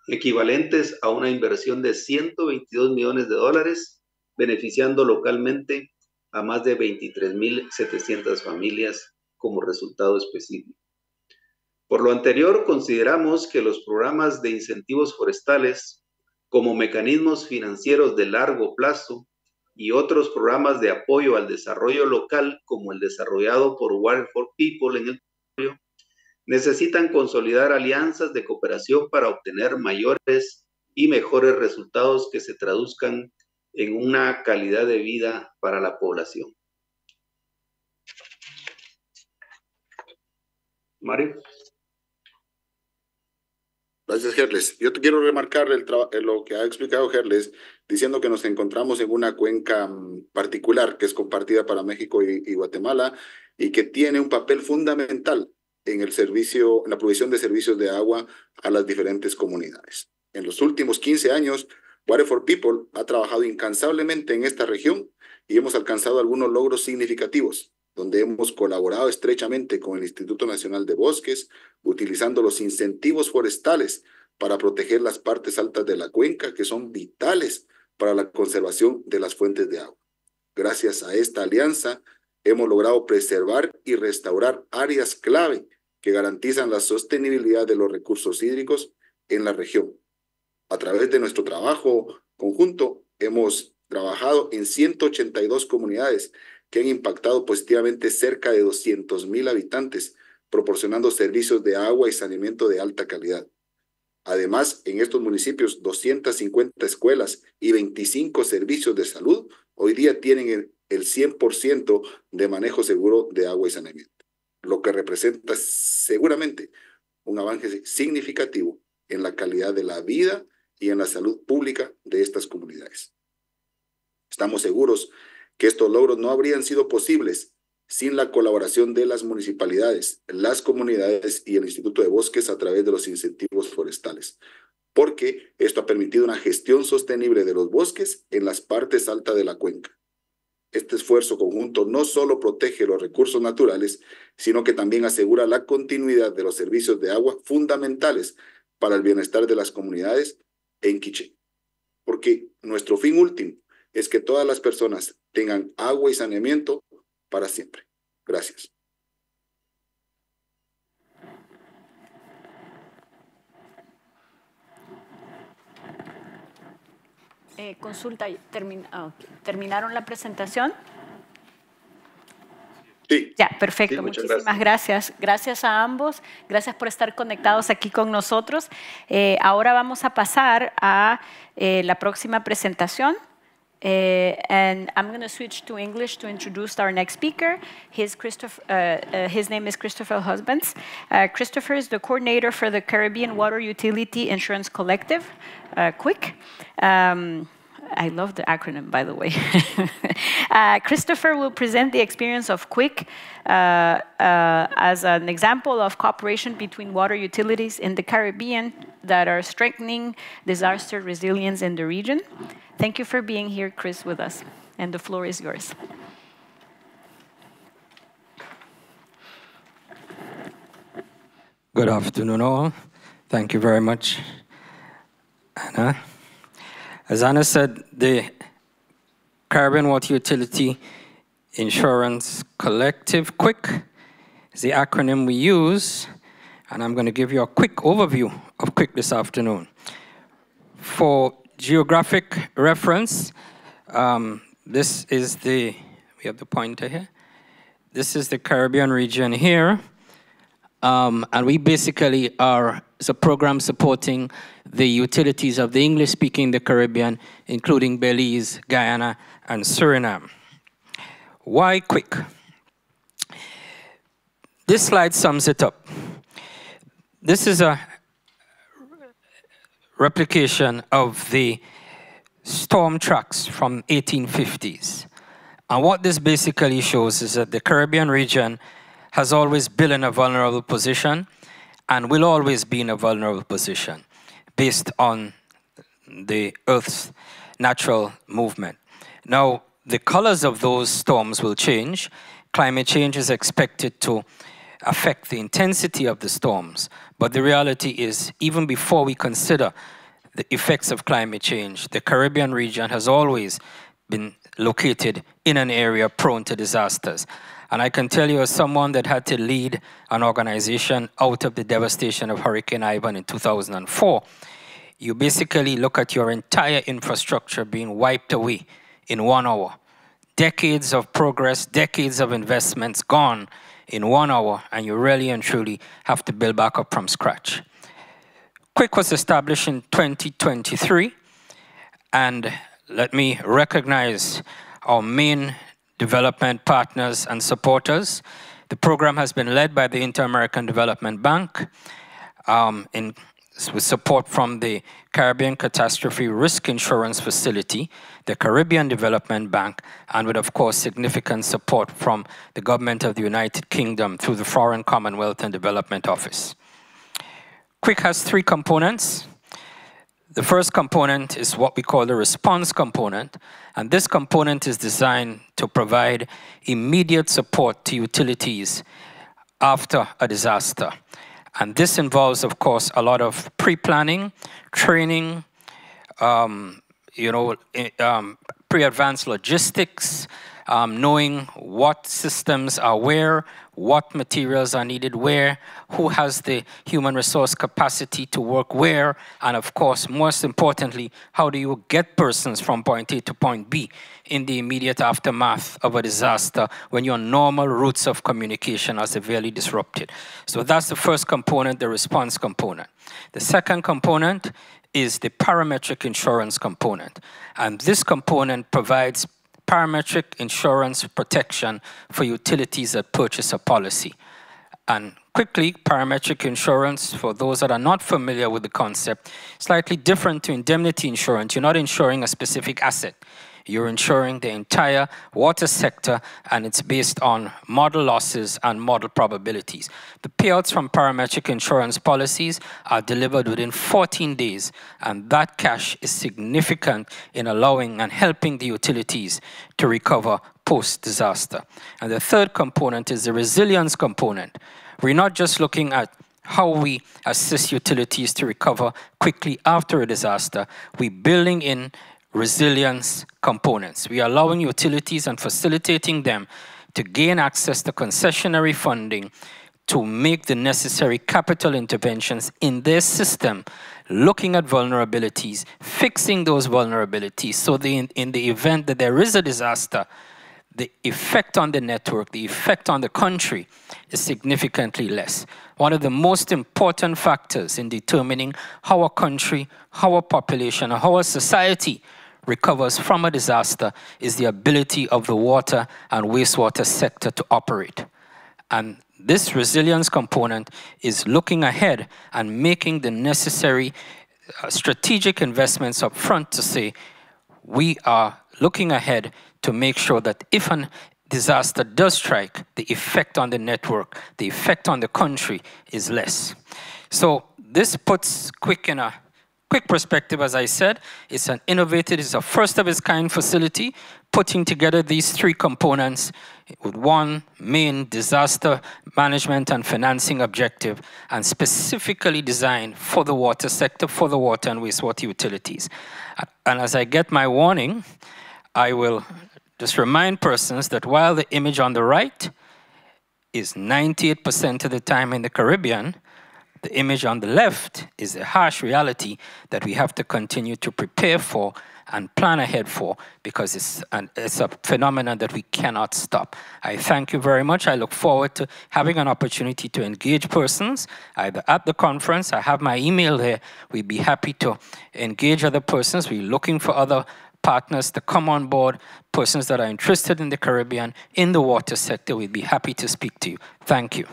equivalentes a una inversión de $122 millones, beneficiando localmente a más de 23.700 familias como resultado específico. Por lo anterior, consideramos que los programas de incentivos forestales, como mecanismos financieros de largo plazo y otros programas de apoyo al desarrollo local, como el desarrollado por Water for People en el territorio, necesitan consolidar alianzas de cooperación para obtener mayores y mejores resultados que se traduzcan en una calidad de vida para la población. Mario. Gracias, Gerles. Yo te quiero remarcar lo que ha explicado Gerles, diciendo que nos encontramos en una cuenca particular que es compartida para México y Guatemala y que tiene un papel fundamental en el servicio, en la provisión de servicios de agua a las diferentes comunidades. En los últimos 15 años, Water for People ha trabajado incansablemente en esta región y hemos alcanzado algunos logros significativos, donde hemos colaborado estrechamente con el Instituto Nacional de Bosques, utilizando los incentivos forestales para proteger las partes altas de la cuenca, que son vitales para la conservación de las fuentes de agua. Gracias a esta alianza, hemos logrado preservar y restaurar áreas clave que garantizan la sostenibilidad de los recursos hídricos en la región. A través de nuestro trabajo conjunto, hemos trabajado en 182 comunidades que han impactado positivamente cerca de 200,000 habitantes, proporcionando servicios de agua y saneamiento de alta calidad. Además, en estos municipios, 250 escuelas y 25 servicios de salud hoy día tienen el 100% de manejo seguro de agua y saneamiento, lo que representa seguramente un avance significativo en la calidad de la vida y en la salud pública de estas comunidades. Estamos seguros que estos logros no habrían sido posibles sin la colaboración de las municipalidades, las comunidades y el Instituto de Bosques a través de los incentivos forestales, porque esto ha permitido una gestión sostenible de los bosques en las partes altas de la cuenca. Este esfuerzo conjunto no solo protege los recursos naturales, sino que también asegura la continuidad de los servicios de agua fundamentales para el bienestar de las comunidades en Quiché, porque nuestro fin último es que todas las personas tengan agua y saneamiento para siempre. Gracias. Consulta, ¿terminaron la presentación? Sí. Ya, perfecto. Sí, muchísimas gracias. Gracias a ambos. Gracias por estar conectados aquí con nosotros. Ahora vamos a pasar a la próxima presentación. And I'm going to switch to English to introduce our next speaker. His name is Christopher Husbands. Christopher is the coordinator for the Caribbean Water Utility Insurance Collective, QUIC. I love the acronym, by the way. Christopher will present the experience of QUIC as an example of cooperation between water utilities in the Caribbean that are strengthening disaster resilience in the region. Thank you for being here, Chris, with us. And the floor is yours. Good afternoon, all. Thank you very much, Anna. As Anna said, the Caribbean Water Utility Insurance Collective, QUIC, is the acronym we use, and I'm going to give you a quick overview of QUIC this afternoon. For geographic reference, this is we have the pointer here. This is the Caribbean region here. And we basically it's a program supporting the utilities of the English-speaking the Caribbean, including Belize, Guyana, and Suriname. Why quick? This slide sums it up. This is a replication of the storm tracks from 1850s. And what this basically shows is that the Caribbean region has always been in a vulnerable position and will always be in a vulnerable position based on the Earth's natural movement. Now, the colors of those storms will change. Climate change is expected to affect the intensity of the storms. But the reality is, even before we consider the effects of climate change, the Caribbean region has always been located in an area prone to disasters. And I can tell you, as someone that had to lead an organization out of the devastation of Hurricane Ivan in 2004, you basically look at your entire infrastructure being wiped away in 1 hour. Decades of progress, decades of investments gone in 1 hour, and you really and truly have to build back up from scratch. Quick was established in 2023, and let me recognize our main development partners and supporters. The program has been led by the Inter-American Development Bank with support from the Caribbean Catastrophe Risk Insurance Facility, the Caribbean Development Bank, and with, of course, significant support from the Government of the United Kingdom through the Foreign Commonwealth and Development Office. Quick has 3 components. The first component is what we call the response component, and this component is designed to provide immediate support to utilities after a disaster. And this involves, of course, a lot of pre-planning, training, pre-advanced logistics, knowing what systems are where, what materials are needed where, who has the human resource capacity to work where, and of course, most importantly, how do you get persons from point A to point B in the immediate aftermath of a disaster when your normal routes of communication are severely disrupted. So that's the first component, the response component. The second component is the parametric insurance component. And this component provides parametric insurance protection for utilities that purchase a policy. And quickly, parametric insurance, for those that are not familiar with the concept, slightly different to indemnity insurance. You're not insuring a specific asset. You're insuring the entire water sector, and it's based on model losses and model probabilities. The payouts from parametric insurance policies are delivered within 14 days, and that cash is significant in allowing and helping the utilities to recover post-disaster. And the third component is the resilience component. We're not just looking at how we assist utilities to recover quickly after a disaster. We're building in resilience components. We are allowing utilities and facilitating them to gain access to concessionary funding to make the necessary capital interventions in their system, looking at vulnerabilities, fixing those vulnerabilities, so in the event that there is a disaster, the effect on the network, the effect on the country is significantly less. One of the most important factors in determining how a country, how a population, or how a society recovers from a disaster is the ability of the water and wastewater sector to operate. And this resilience component is looking ahead and making the necessary strategic investments up front to say, we are looking ahead to make sure that if a disaster does strike, the effect on the network, the effect on the country is less. So this puts Quick in a quick perspective. As I said, it's an innovative, it's a first of its kind facility, putting together these 3 components with one main disaster management and financing objective, and specifically designed for the water sector, for the water and wastewater utilities. And as I get my warning, I will just remind persons that while the image on the right is 98% of the time in the Caribbean, The image on the left is a harsh reality that we have to continue to prepare for and plan ahead for, because it's a phenomenon that we cannot stop. I thank you very much. I look forward to having an opportunity to engage persons, either at the conference. I have my email there. We'd be happy to engage other persons. We're looking for other partners to come on board, persons that are interested in the Caribbean, in the water sector. We'd be happy to speak to you. Thank you.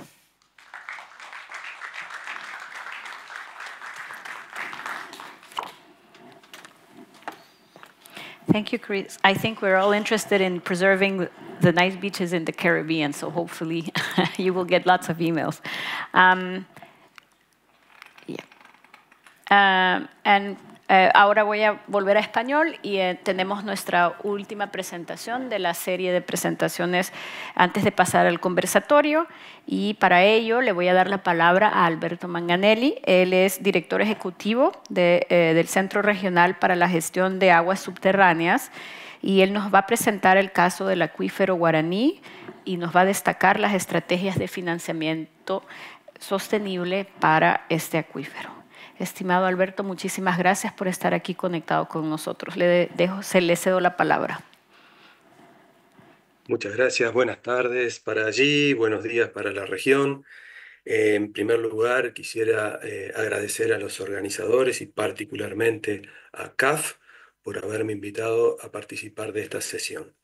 Thank you, Chris. I think we're all interested in preserving the nice beaches in the Caribbean, so hopefully you will get lots of emails. Ahora voy a volver a español y tenemos nuestra última presentación de la serie de presentaciones antes de pasar al conversatorio, y para ello le voy a dar la palabra a Alberto Manganelli. Él es director ejecutivo del Centro Regional para la Gestión de Aguas Subterráneas, y él nos va a presentar el caso del acuífero Guaraní y nos va a destacar las estrategias de financiamiento sostenible para este acuífero. Estimado Alberto, muchísimas gracias por estar aquí conectado con nosotros. Le cedo la palabra. Muchas gracias. Buenas tardes para allí, buenos días para la región. En primer lugar, quisiera agradecer a los organizadores y particularmente a CAF por haberme invitado a participar de esta sesión.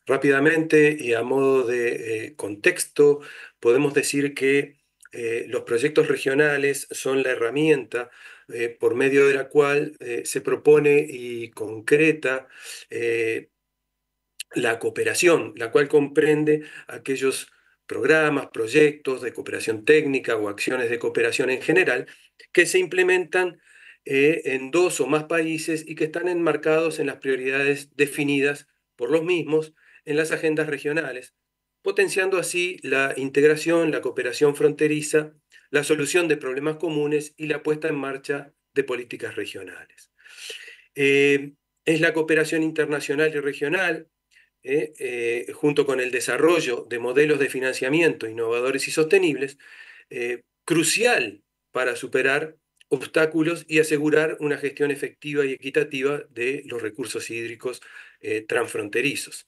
Rápidamente y a modo de contexto, podemos decir que los proyectos regionales son la herramienta por medio de la cual se propone y concreta la cooperación, la cual comprende aquellos programas, proyectos de cooperación técnica o acciones de cooperación en general que se implementan en 2 o más países y que están enmarcados en las prioridades definidas por los mismos en las agendas regionales, potenciando así la integración, la cooperación fronteriza, la solución de problemas comunes y la puesta en marcha de políticas regionales. Es la cooperación internacional y regional, junto con el desarrollo de modelos de financiamiento innovadores y sostenibles, crucial para superar obstáculos y asegurar una gestión efectiva y equitativa de los recursos hídricos transfronterizos.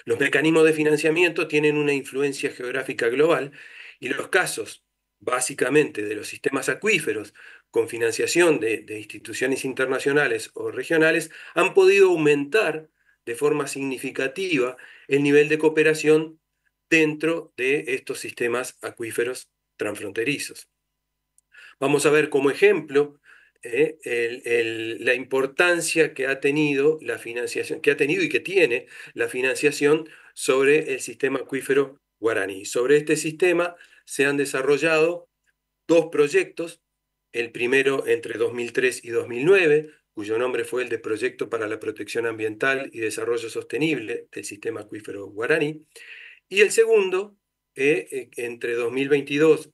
Los mecanismos de financiamiento tienen una influencia geográfica global y los casos, básicamente, de los sistemas acuíferos con financiación de instituciones internacionales o regionales han podido aumentar de forma significativa el nivel de cooperación dentro de estos sistemas acuíferos transfronterizos. Vamos a ver como ejemplo la importancia que ha tenido la financiación, que ha tenido y que tiene la financiación sobre el sistema acuífero Guaraní. Sobre este sistema se han desarrollado 2 proyectos, el primero entre 2003 y 2009, cuyo nombre fue el de Proyecto para la Protección Ambiental y Desarrollo Sostenible del Sistema Acuífero Guaraní, y el segundo entre 2022,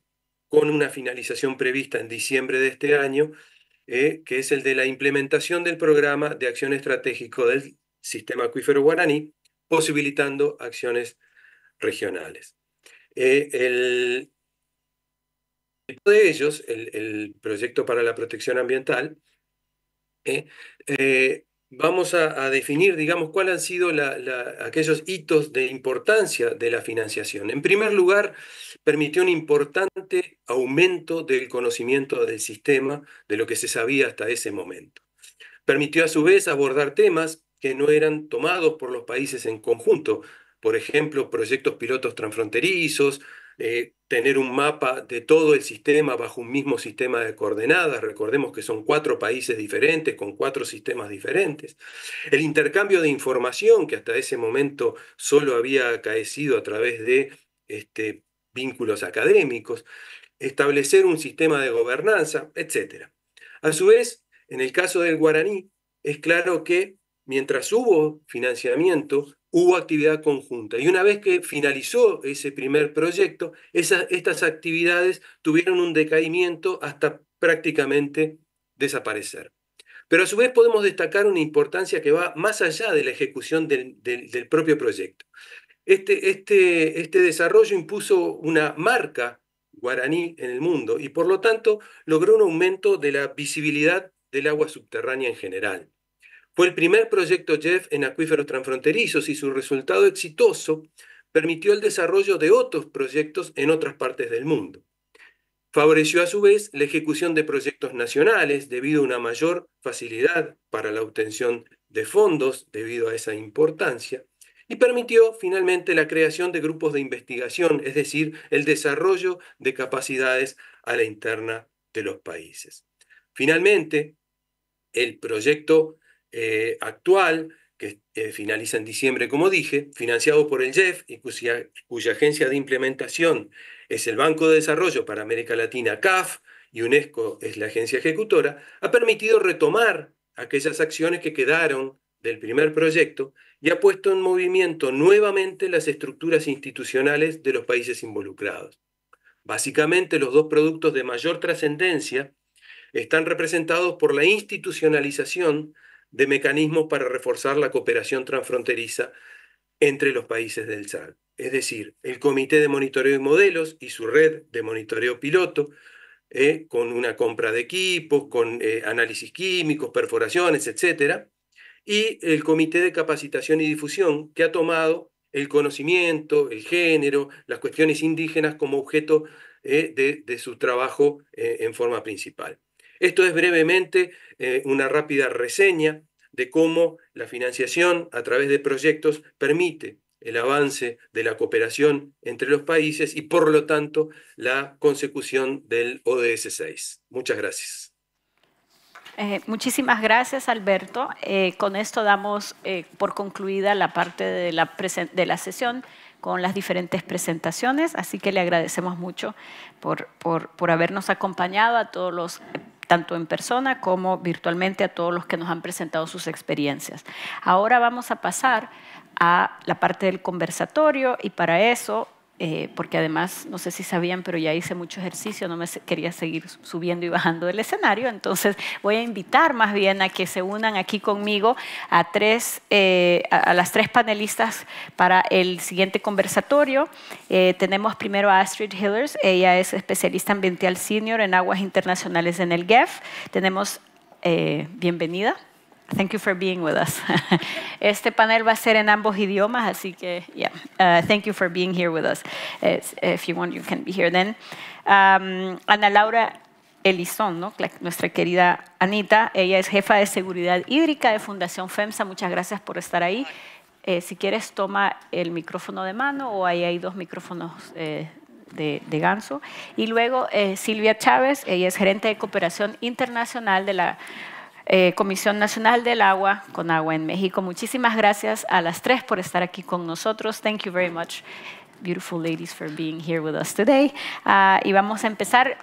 con una finalización prevista en diciembre de este año, que es el de la implementación del programa de acción estratégico del Sistema Acuífero Guaraní, posibilitando acciones regionales. De ellos, el Proyecto para la Protección Ambiental, vamos a definir, digamos, cuáles han sido aquellos hitos de importancia de la financiación. En primer lugar, permitió un importante aumento del conocimiento del sistema, de lo que se sabía hasta ese momento. Permitió a su vez abordar temas que no eran tomados por los países en conjunto, por ejemplo, proyectos pilotos transfronterizos, tener un mapa de todo el sistema bajo un mismo sistema de coordenadas. Recordemos que son 4 países diferentes con 4 sistemas diferentes. El intercambio de información, que hasta ese momento solo había acaecido a través de vínculos académicos, establecer un sistema de gobernanza, etc. A su vez, en el caso del Guaraní, es claro que mientras hubo financiamiento, hubo actividad conjunta. Y una vez que finalizó ese primer proyecto, estas actividades tuvieron un decaimiento hasta prácticamente desaparecer. Pero a su vez podemos destacar una importancia que va más allá de la ejecución del propio proyecto. Este desarrollo impuso una marca guaraní en el mundo y por lo tanto logró un aumento de la visibilidad del agua subterránea en general. Fue el primer proyecto JEF en acuíferos transfronterizos y su resultado exitoso permitió el desarrollo de otros proyectos en otras partes del mundo. Favoreció a su vez la ejecución de proyectos nacionales debido a una mayor facilidad para la obtención de fondos debido a esa importancia y permitió finalmente la creación de grupos de investigación, es decir, el desarrollo de capacidades a la interna de los países. Finalmente, el proyecto actual, que finaliza en diciembre, como dije, financiado por el JEF y cuya agencia de implementación es el Banco de Desarrollo para América Latina, CAF, y UNESCO es la agencia ejecutora, ha permitido retomar aquellas acciones que quedaron del primer proyecto y ha puesto en movimiento nuevamente las estructuras institucionales de los países involucrados. Básicamente, los dos productos de mayor trascendencia están representados por la institucionalización de mecanismos para reforzar la cooperación transfronteriza entre los países del SADC. Es decir, el Comité de Monitoreo y Modelos y su red de monitoreo piloto, con una compra de equipos, con análisis químicos, perforaciones, etc. Y el Comité de Capacitación y Difusión, que ha tomado el conocimiento, el género, las cuestiones indígenas como objeto de su trabajo en forma principal. Esto es brevemente una rápida reseña de cómo la financiación a través de proyectos permite el avance de la cooperación entre los países y, por lo tanto, la consecución del ODS 6. Muchas gracias. Muchísimas gracias, Alberto. Con esto damos por concluida la parte de la sesión con las diferentes presentaciones, así que le agradecemos mucho por habernos acompañado a todos los, tanto en persona como virtualmente, a todos los que nos han presentado sus experiencias. Ahora vamos a pasar a la parte del conversatorio y para eso, porque además, no sé si sabían, pero ya hice mucho ejercicio, no me quería seguir subiendo y bajando del escenario, entonces voy a invitar más bien a que se unan aquí conmigo a las tres panelistas para el siguiente conversatorio. Tenemos primero a Astrid Hillers, ella es especialista ambiental senior en aguas internacionales en el GEF. Tenemos, bienvenida. Thank you for being with us. Este panel va a ser en ambos idiomas, así que, yeah, thank you for being here with us. If you want, you can be here then. Ana Laura Elizón, ¿no? Nuestra querida Anita, ella es jefa de seguridad hídrica de Fundación FEMSA. Muchas gracias por estar ahí. Si quieres, toma el micrófono de mano o ahí hay dos micrófonos de ganso. Y luego Silvia Chávez, ella es gerente de cooperación internacional de la Comisión Nacional del Agua, CONAGUA en México. Muchísimas gracias a las tres por estar aquí con nosotros. Thank you very much, beautiful ladies, for being here with us today. Y vamos a empezar,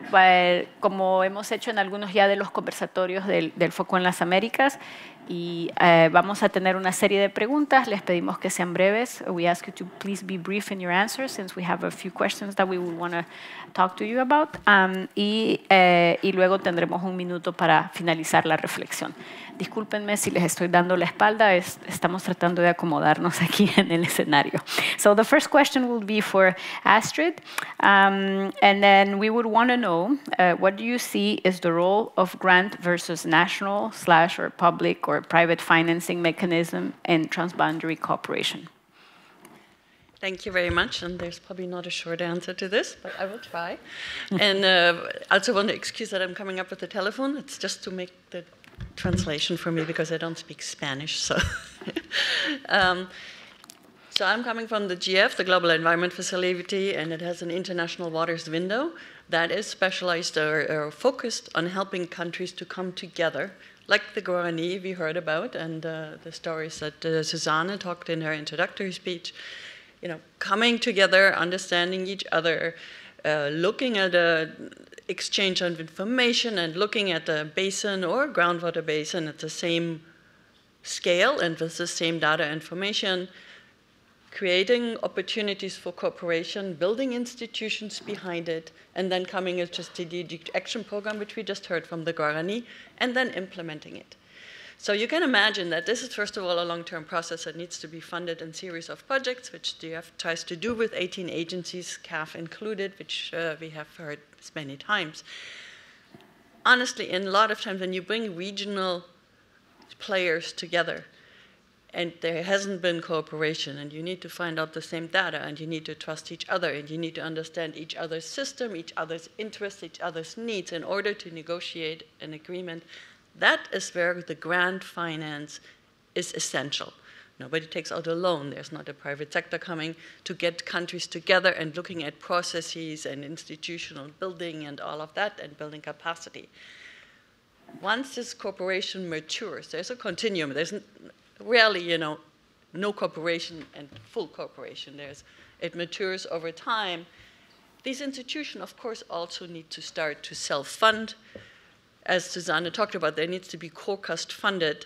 como hemos hecho en algunos ya de los conversatorios del Foco en las Américas, y vamos a tener una serie de preguntas. Les pedimos que sean breves. We ask you to please be brief in your answers, since we have a few questions that we would want to talk to you about. Y luego tendremos un minuto para finalizar la reflexión. Discúlpenme si les estoy dando la espalda. Estamos tratando de acomodarnos aquí en el escenario. So the first question will be for Astrid. And then we would want to know, what do you see is the role of grant versus national / or public or private financing mechanism in transboundary cooperation? Thank you very much, and there's probably not a short answer to this, but I will try. And I also want to excuse that I'm coming up with the telephone. It's just to make the translation for me because I don't speak Spanish. So, so I'm coming from the GF, the Global Environment Facility, and it has an international waters window that is specialized or focused on helping countries to come together, like the Guarani we heard about, and the stories that Susanne talked in her introductory speech. You know, coming together, understanding each other, looking at exchange of information and looking at the basin or groundwater basin at the same scale and with the same data information, creating opportunities for cooperation, building institutions behind it, and then coming into a strategic action program, which we just heard from the Guarani, and then implementing it. So you can imagine that this is, first of all, a long-term process that needs to be funded in a series of projects, which DF tries to do with 18 agencies, CAF included, which we have heard many times. Honestly, in a lot of times when you bring regional players together, and there hasn't been cooperation, and you need to find out the same data, and you need to trust each other, and you need to understand each other's system, each other's interests, each other's needs in order to negotiate an agreement. That is where the grant finance is essential. Nobody takes out a loan. There's not a private sector coming to get countries together and looking at processes and institutional building and all of that and building capacity. Once this cooperation matures, there's a continuum. There's rarely, no cooperation and full cooperation. It matures over time. These institutions, of course, also need to start to self-fund. As Susanne talked about, there needs to be co-cost funded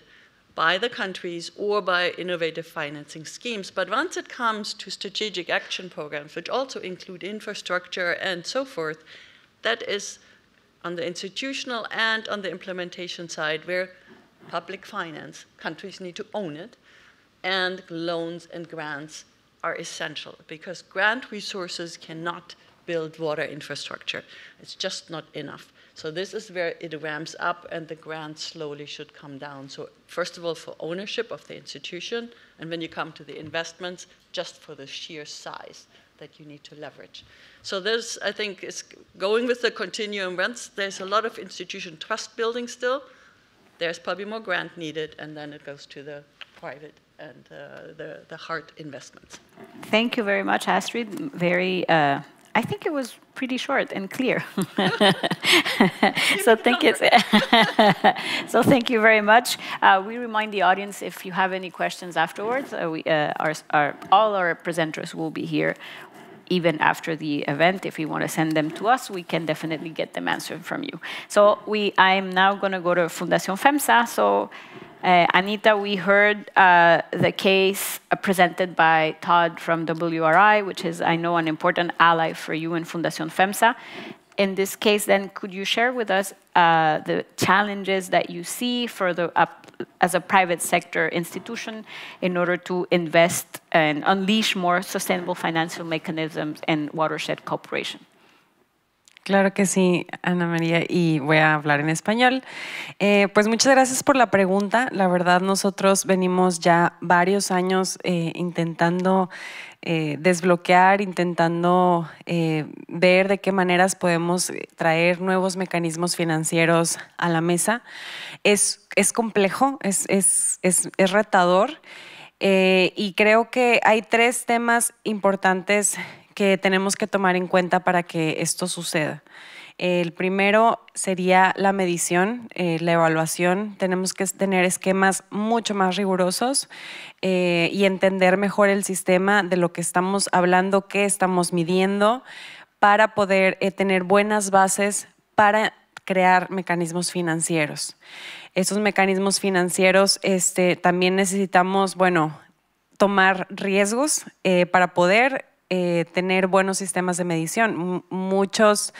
by the countries or by innovative financing schemes. But once it comes to strategic action programs, which also include infrastructure and so forth, that is on the institutional and on the implementation side where public finance, countries need to own it, and loans and grants are essential because grant resources cannot build water infrastructure. It's just not enough. So this is where it ramps up and the grants slowly should come down. So first of all, for ownership of the institution, and when you come to the investments, just for the sheer size that you need to leverage. So this, I think, is going with the continuum. Once there's a lot of institution trust building still, there's probably more grant needed, and then it goes to the private and the hard investments. Thank you very much, Astrid. Very, I think it was pretty short and clear. So thank you. So thank you very much. We remind the audience if you have any questions afterwards, all our presenters will be here even after the event. If you want to send them to us, we can definitely get them answered from you. So I'm now going to go to Fundación FEMSA. So Anita, we heard the case presented by Todd from WRI, which is, I know, an important ally for you in Fundación FEMSA. In this case, then, could you share with us the challenges that you see for as a private sector institution in order to invest and unleash more sustainable financial mechanisms and watershed cooperation? Claro que sí, Ana María, y voy a hablar en español. Pues muchas gracias por la pregunta. La verdad, nosotros venimos ya varios años intentando desbloquear, intentando ver de qué maneras podemos traer nuevos mecanismos financieros a la mesa. Es complejo, es retador, y creo que hay tres temas importantes que tenemos que tomar en cuenta para que esto suceda. El primero sería la medición, la evaluación. Tenemos que tener esquemas mucho más rigurosos y entender mejor el sistema de lo que estamos hablando, qué estamos midiendo, para poder tener buenas bases para crear mecanismos financieros. Estos mecanismos financieros también necesitamos, tomar riesgos para poder tener buenos sistemas de medición. Muchas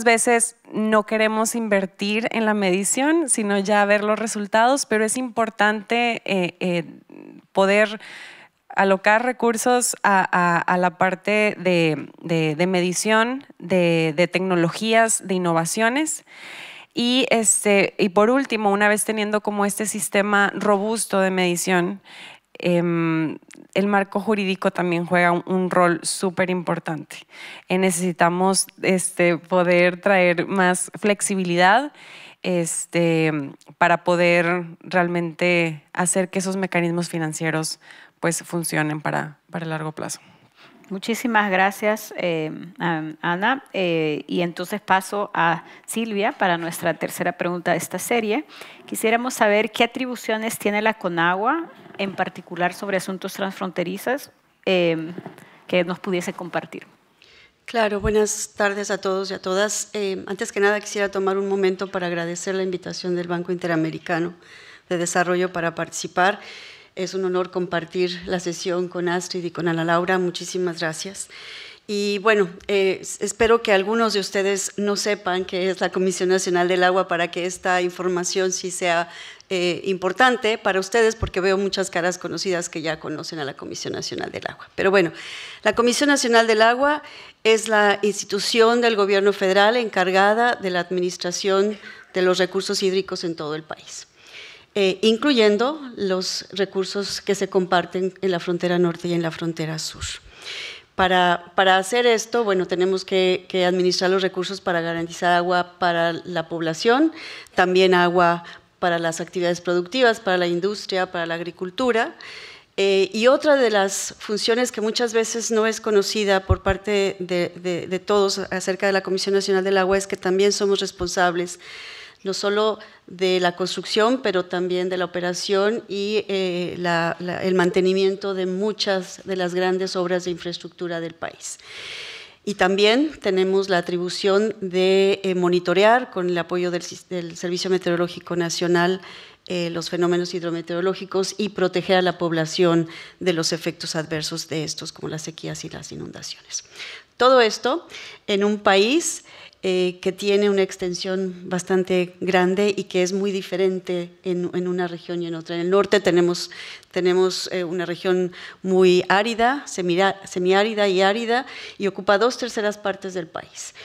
veces no queremos invertir en la medición, sino ya ver los resultados, pero es importante poder alocar recursos a la parte de medición, de tecnologías, de innovaciones. Y por último, una vez teniendo como este sistema robusto de medición, el marco jurídico también juega un rol súper importante. Necesitamos poder traer más flexibilidad para poder realmente hacer que esos mecanismos financieros pues funcionen para el largo plazo. Muchísimas gracias, Ana. Y entonces paso a Silvia para nuestra tercera pregunta de esta serie. Quisiéramos saber qué atribuciones tiene la CONAGUA, en particular sobre asuntos transfronterizos, que nos pudiese compartir. Claro, buenas tardes a todos y a todas. Antes que nada quisiera tomar un momento para agradecer la invitación del Banco Interamericano de Desarrollo para participar. Es un honor compartir la sesión con Astrid y con Ana Laura. Muchísimas gracias. Y bueno, espero que algunos de ustedes no sepan qué es la Comisión Nacional del Agua para que esta información sí sea importante para ustedes, porque veo muchas caras conocidas que ya conocen a la Comisión Nacional del Agua. Pero bueno, la Comisión Nacional del Agua es la institución del gobierno federal encargada de la administración de los recursos hídricos en todo el país, incluyendo los recursos que se comparten en la frontera norte y en la frontera sur. Para hacer esto, bueno, tenemos que administrar los recursos para garantizar agua para la población, también agua para las actividades productivas, para la industria, para la agricultura. Y otra de las funciones que muchas veces no es conocida por parte de todos acerca de la Comisión Nacional del Agua es que también somos responsables no solo de la construcción, pero también de la operación y el mantenimiento de muchas de las grandes obras de infraestructura del país. Y también tenemos la atribución de monitorear con el apoyo del Servicio Meteorológico Nacional los fenómenos hidrometeorológicos y proteger a la población de los efectos adversos de estos, como las sequías y las inundaciones. Todo esto en un país que tiene una extensión bastante grande y que es muy diferente en una región y en otra. En el norte tenemos una región muy árida, semiárida y árida, y ocupa 2/3 partes del país.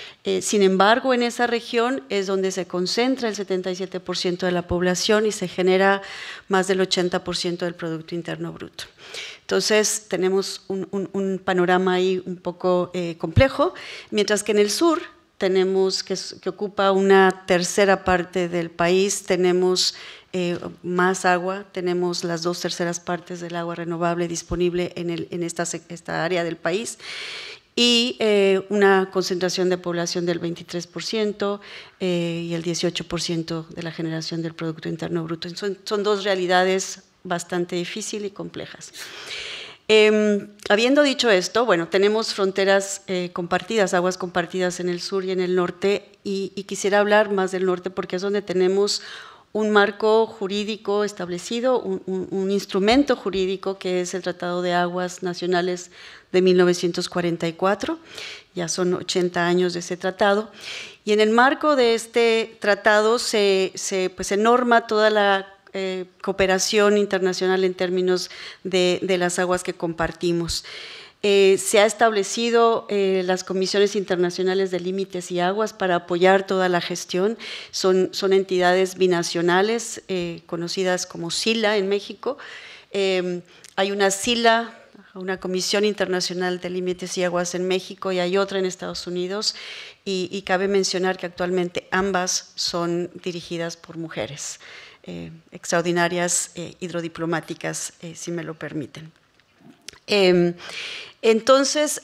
Sin embargo, en esa región es donde se concentra el 77% de la población y se genera más del 80% del Producto Interno Bruto. Entonces, tenemos un panorama ahí un poco complejo, mientras que en el sur tenemos que ocupa una 1/3 parte del país, tenemos más agua, tenemos las 2/3 partes del agua renovable disponible en esta área del país y una concentración de población del 23% y el 18% de la generación del Producto Interno Bruto. Son dos realidades bastante difíciles y complejas. Habiendo dicho esto, bueno, tenemos fronteras compartidas, aguas compartidas en el sur y en el norte, y quisiera hablar más del norte porque es donde tenemos un marco jurídico establecido, un instrumento jurídico que es el Tratado de Aguas Nacionales de 1944, ya son 80 años de ese tratado, y en el marco de este tratado se norma toda la cooperación internacional en términos de las aguas que compartimos. Se ha establecido las comisiones internacionales de límites y aguas para apoyar toda la gestión. Son entidades binacionales conocidas como SILA en México. Hay una SILA, una Comisión Internacional de Límites y Aguas en México, y hay otra en Estados Unidos, y cabe mencionar que actualmente ambas son dirigidas por mujeres. Extraordinarias hidrodiplomáticas, si me lo permiten. Entonces,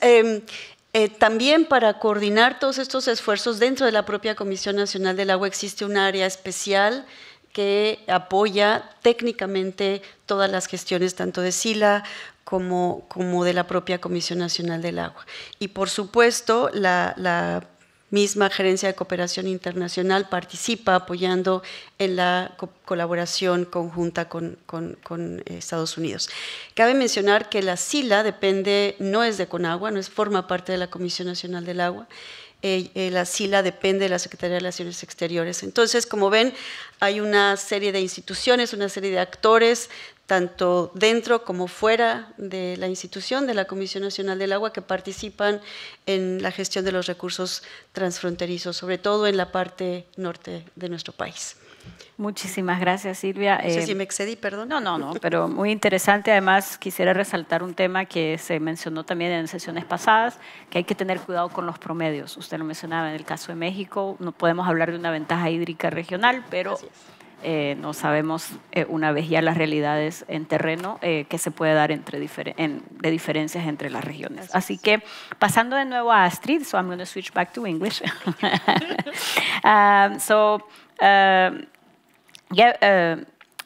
también para coordinar todos estos esfuerzos dentro de la propia Comisión Nacional del Agua existe un área especial que apoya técnicamente todas las gestiones tanto de SILA como de la propia Comisión Nacional del Agua. Y por supuesto, la misma Gerencia de Cooperación Internacional participa apoyando en la colaboración conjunta con Estados Unidos. Cabe mencionar que la SILA no es de Conagua, no forma parte de la Comisión Nacional del Agua. La SILA depende de la Secretaría de Relaciones Exteriores. Entonces, como ven, hay una serie de instituciones, una serie de actores, tanto dentro como fuera de la institución de la Comisión Nacional del Agua, que participan en la gestión de los recursos transfronterizos, sobre todo en la parte norte de nuestro país. Muchísimas gracias, Silvia. No sé si me excedí, perdón. No, pero muy interesante. Además, quisiera resaltar un tema que se mencionó también en sesiones pasadas, que hay que tener cuidado con los promedios. Usted lo mencionaba en el caso de México, no podemos hablar de una ventaja hídrica regional, pero no sabemos una vez ya las realidades en terreno que se puede dar de diferencias entre las regiones. Así que pasando de nuevo a Astrid, so I'm going to switch back to English.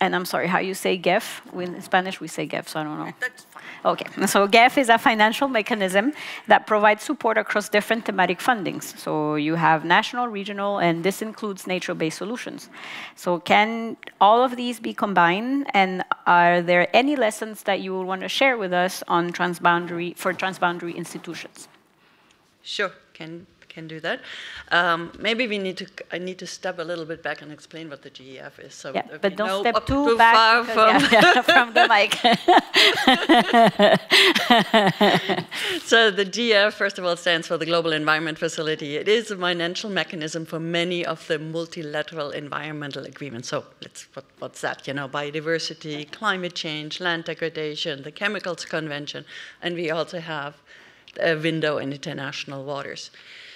And I'm sorry, how you say GEF? In Spanish, we say GEF, so I don't know. That's fine. Okay, so GEF is a financial mechanism that provides support across different thematic fundings. So you have national, regional, and this includes nature-based solutions. So can all of these be combined? And are there any lessons that you would want to share with us on transboundary institutions? Sure, can do that. Maybe I need to step a little bit back and explain what the GEF is. So yeah, but don't step too far from, from the mic. So the GEF, first of all, stands for the Global Environment Facility. It is a financial mechanism for many of the multilateral environmental agreements. So what's that? You know, biodiversity, climate change, land degradation, the Chemicals Convention, and we also have a window in international waters.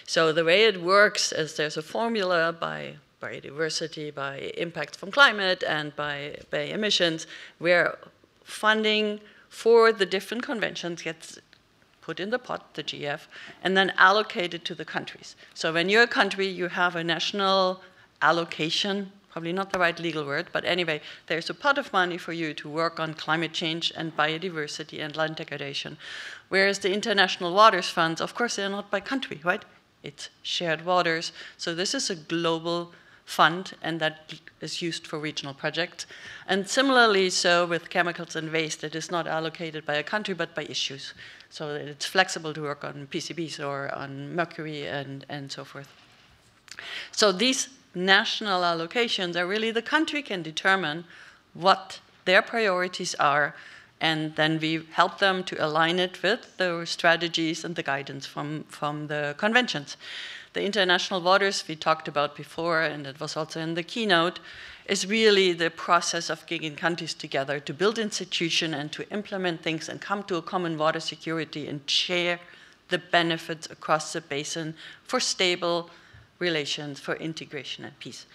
So the way it works is there's a formula by biodiversity, by impacts from climate, and by emissions, where funding for the different conventions gets put in the pot, the GEF, and then allocated to the countries. So when you're a country, you have a national allocation, probably not the right legal word, but anyway, there's a pot of money for you to work on climate change and biodiversity and land degradation. Whereas the international waters funds, of course, they're not by country, right? It's shared waters. So this is a global fund, and that is used for regional projects. And similarly, so with chemicals and waste, it is not allocated by a country, but by issues. So that it's flexible to work on PCBs or on mercury and so forth. So these national allocations are really the country can determine what their priorities are, and then we help them to align it with the strategies and the guidance from the conventions. The international waters we talked about before, and it was also in the keynote, is really the process of getting countries together to build institutions and to implement things and come to a common water security and share the benefits across the basin for stable relations, for integration and peace.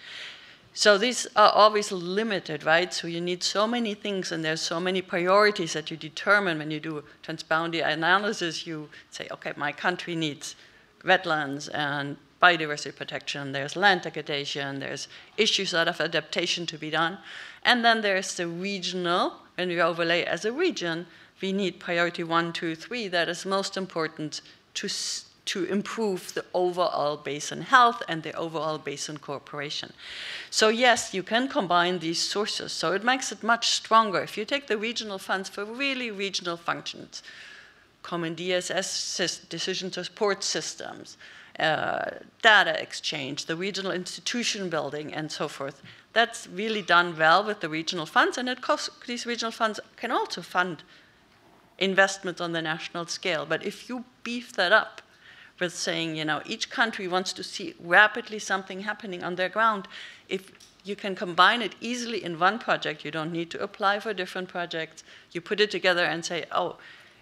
So these are always limited, right? So you need so many things, and there's so many priorities that you determine when you do transboundary analysis. You say, okay, my country needs wetlands and biodiversity protection, there's land degradation, there's issues out of adaptation to be done. And then there's the regional, when we overlay as a region, we need priority 1, 2, 3, that is most important to improve the overall basin health and the overall basin cooperation. So yes, you can combine these sources. So it makes it much stronger. If you take the regional funds for really regional functions, common DSS decision support systems, data exchange, the regional institution building, and so forth, that's really done well with the regional funds, and these regional funds can also fund investments on the national scale. But if you beef that up with saying, you know, each country wants to see rapidly something happening on their ground, if you can combine it easily in one project, you don't need to apply for different projects, you put it together and say, oh,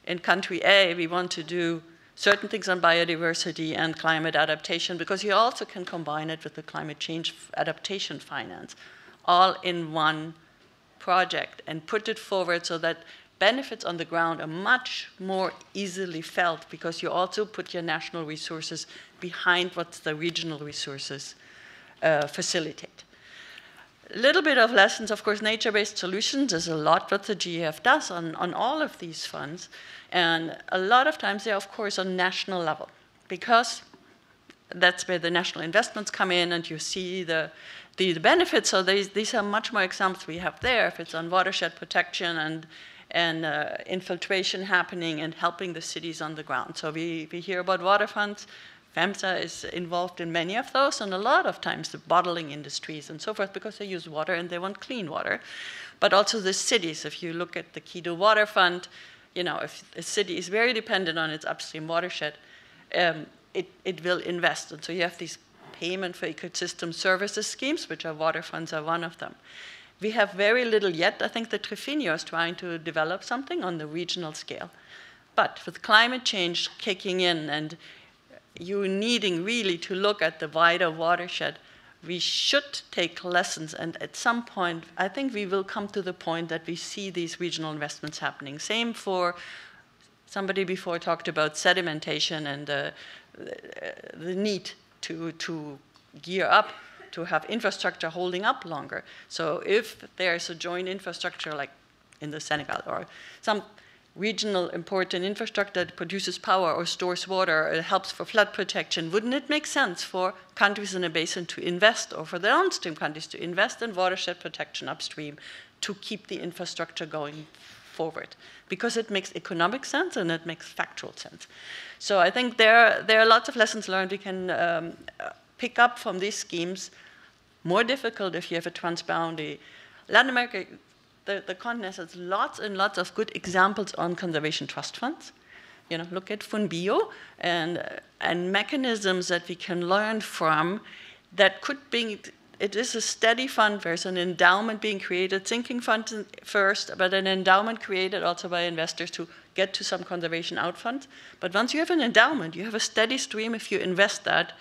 in country A, we want to do certain things on biodiversity and climate adaptation, because you also can combine it with the climate change adaptation finance, all in one project, and put it forward so that benefits on the ground are much more easily felt, because you also put your national resources behind what the regional resources facilitate. A little bit of lessons, of course, nature-based solutions is a lot what the GEF does on all of these funds. And a lot of times they're, of course, on national level, because that's where the national investments come in and you see the benefits. So these are much more examples we have there, if it's on watershed protection and infiltration happening and helping the cities on the ground. So we hear about water funds. FEMSA is involved in many of those, and a lot of times the bottling industries and so forth, because they use water and they want clean water. But also the cities, if you look at the Kido Water Fund, you know, if a city is very dependent on its upstream watershed, it will invest. And so you have these payment for ecosystem services schemes, which are water funds are one of them. We have very little yet. I think the Trifinio is trying to develop something on the regional scale. But with climate change kicking in and you needing really to look at the wider watershed, we should take lessons. And at some point, I think we will come to the point that we see these regional investments happening. Same for, somebody before talked about sedimentation and the need to gear up to have infrastructure holding up longer. So if there's a joint infrastructure like in the Senegal or some regional important infrastructure that produces power or stores water or helps for flood protection, wouldn't it make sense for countries in a basin to invest, or for the downstream countries to invest in watershed protection upstream to keep the infrastructure going forward, because it makes economic sense and it makes factual sense. So I think there are lots of lessons learned we can pick up from these schemes. More difficult if you have a transboundary. Latin America, the continent has lots and lots of good examples on conservation trust funds. You know, look at FUNBIO and mechanisms that we can learn from that could be, it is a steady fund, there's an endowment being created, sinking fund first, but an endowment created also by investors to get to some conservation out funds. But once you have an endowment, you have a steady stream if you invest that